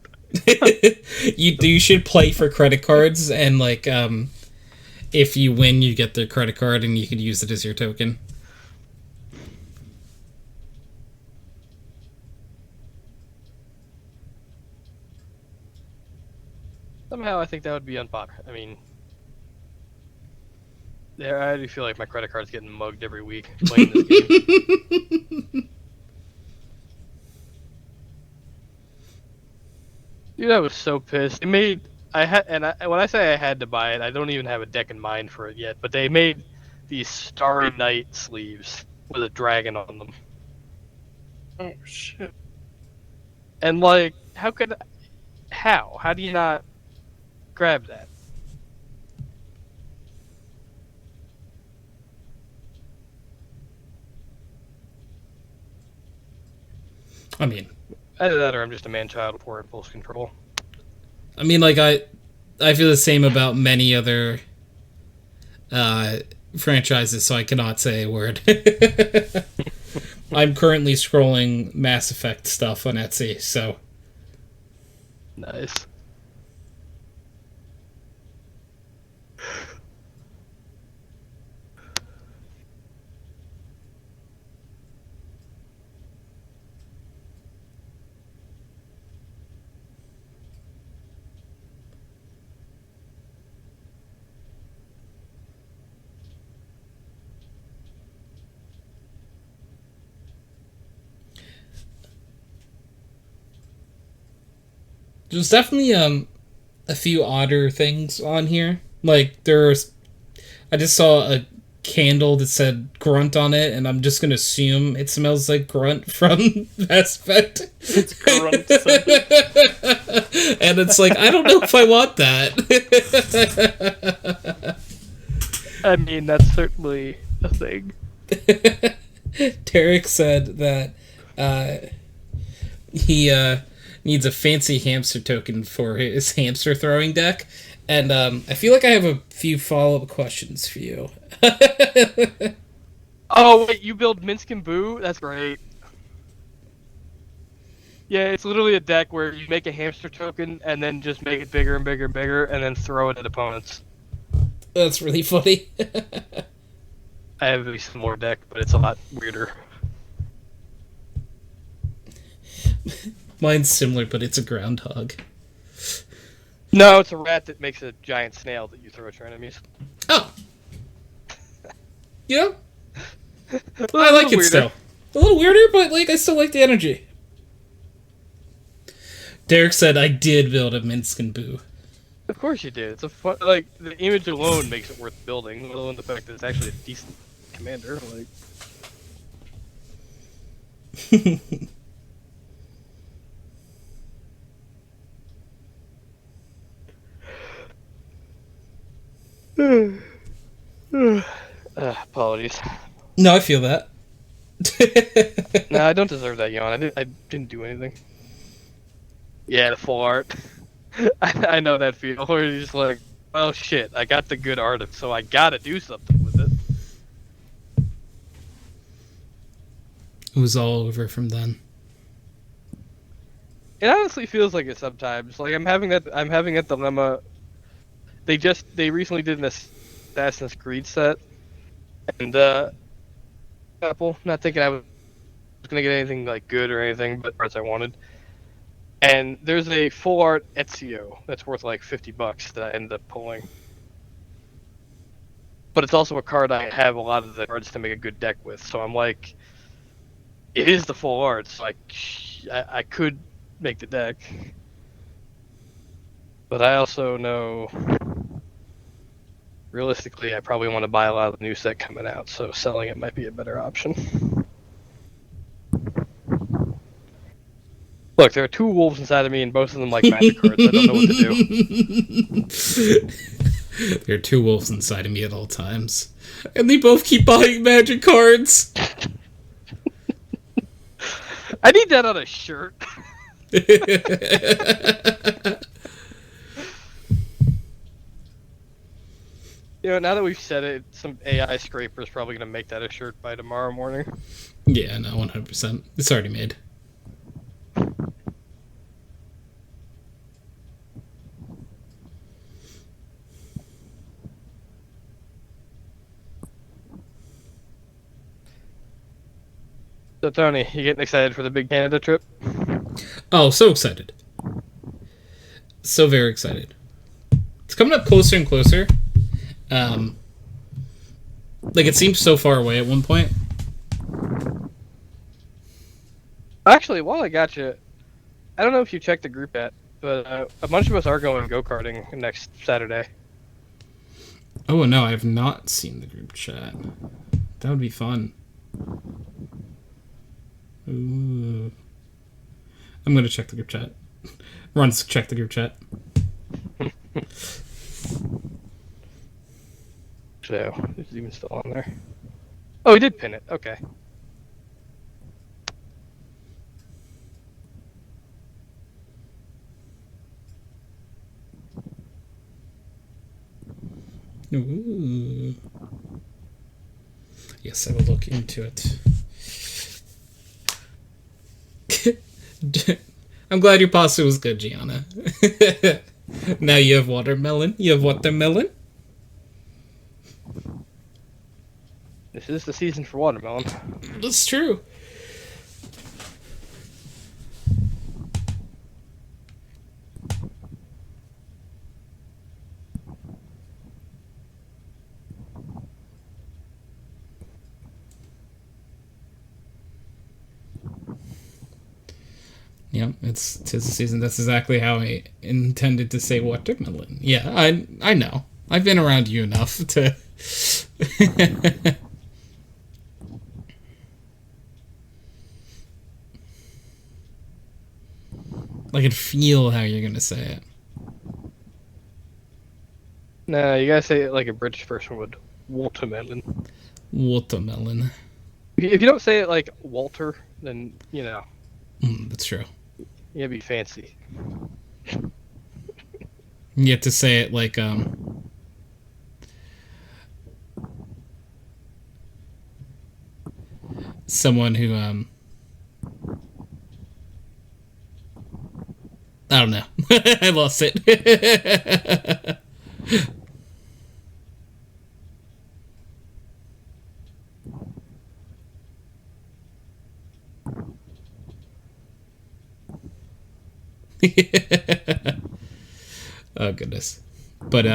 You should play for credit cards and like if you win you get their credit card and you could use it as your token. Somehow I think that would be unpopular. I mean, Yeah, I do feel like my credit card's getting mugged every week playing this game. Dude, I was so pissed. When I say I had to buy it, I don't even have a deck in mind for it yet. But they made these Starry Night sleeves with a dragon on them. Oh shit! And like, how do you not grab that? I mean, Either that or I'm just a man-child with poor impulse control. I mean, like I feel the same about many other franchises, so I cannot say a word. I'm currently scrolling Mass Effect stuff on Etsy, so Nice. there's definitely a few odder things on here. Like I just saw a candle that said grunt on it, and I'm just gonna assume it smells like grunt from Mass Effect. It's grunt. And it's like, I don't know if I want that. I mean, that's certainly a thing. Derek said that he needs a fancy hamster token for his hamster throwing deck. And I feel like I have a few follow-up questions for you. Oh, wait, you build Minsk and Boo? That's great. Yeah, it's literally a deck where you make a hamster token and then just make it bigger and bigger and bigger and then throw it at opponents. That's really funny. I have a similar deck, but it's a lot weirder. Mine's similar, but it's a groundhog. No, it's a rat that makes a giant snail that you throw at your enemies. Oh. Yeah. I like it weirder. still. A little weirder, but like I still like the energy. Derek said I did build a Minsk and Boo. Of course you did. It's a fun, like, the image alone makes it worth building, let alone the fact that it's actually a decent commander. Like, apologies. No, I feel that. No, I don't deserve that yawn. I didn't do anything. Yeah, the full art. I know that feel where you're just like, well, shit, I got the good art, so I gotta do something with it. It was all over from then. It honestly feels like it sometimes. Like I'm having that dilemma. They recently did an Assassin's Creed set, and Apple, not thinking I was gonna get anything like good or anything, but parts I wanted. And there's a full art Ezio that's worth like $50 that I ended up pulling. But it's also a card I have a lot of the cards to make a good deck with, so I'm like, it is the full art, so I could make the deck. But I also know, realistically, I probably want to buy a lot of the new set coming out, so selling it might be a better option. Look, there are two wolves inside of me, and both of them like magic cards. I don't know what to do. There are two wolves inside of me at all times. And they both keep buying magic cards. I need that on a shirt. You know, now that we've said it, some AI scraper is probably going to make that a shirt by tomorrow morning. Yeah, no, 100%. It's already made. So, Tony, you getting excited for the big Canada trip? Oh, so excited. So very excited. It's coming up closer and closer. Like, it seems so far away at one point. Actually, while I got you, I don't know if you checked the group yet, but a bunch of us are going go-karting next Saturday. Oh, no, I have not seen the group chat. That would be fun. Ooh. I'm going to check the group chat. Run, check the group chat. So, is it even still on there? Oh, he did pin it. Okay. Ooh. Yes, I will look into it. I'm glad your pasta was good, Gianna. Now you have watermelon. You have watermelon? This is the season for watermelon. That's true. Yep, tis the season. That's exactly how I intended to say watermelon. Yeah, I know. I've been around you enough to... I can feel how you're gonna say it. No, you gotta say it like a British person would. Watermelon. Watermelon. If you don't say it like Walter, then, you know, That's true. you gotta be fancy. You have to say it like, someone who, I don't know. I lost it. Oh, goodness. But,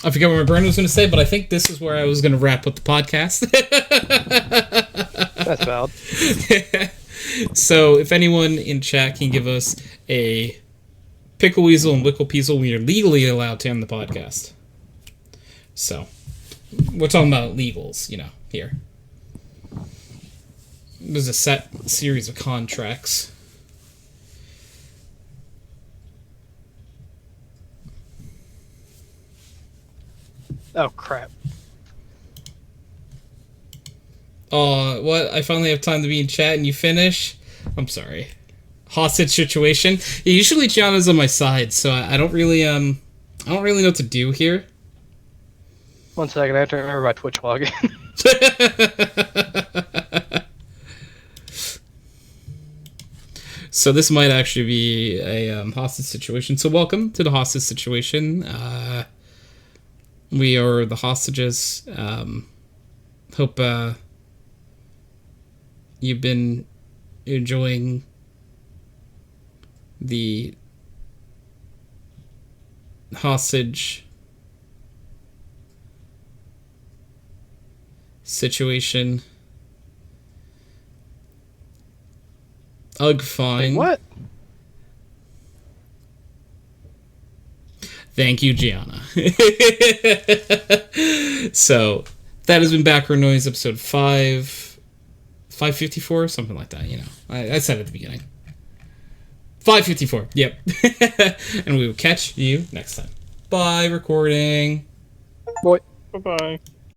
I forget what my brain was going to say, but I think this is where I was going to wrap up the podcast. That's valid. So, if anyone in chat can give us a pickle weasel and lickle peasel, we are legally allowed to end the podcast. So, we're talking about legals, you know, here. There's a set series of contracts. Oh, crap. Oh, what? I finally have time to be in chat and you finish? I'm sorry. Hostage situation. Yeah, usually Gianna's on my side, so I don't really know what to do here. 1 second, I have to remember my Twitch login. So this might actually be a hostage situation. So welcome to the hostage situation. We are the hostages. Hope you've been enjoying the hostage situation. Ugh, fine. What? Thank you, Gianna. So, that has been Background Noise, episode 554, something like that, you know. I said at the beginning. 554, yep. And we will catch you next time. Bye, recording. Boy. Bye-bye.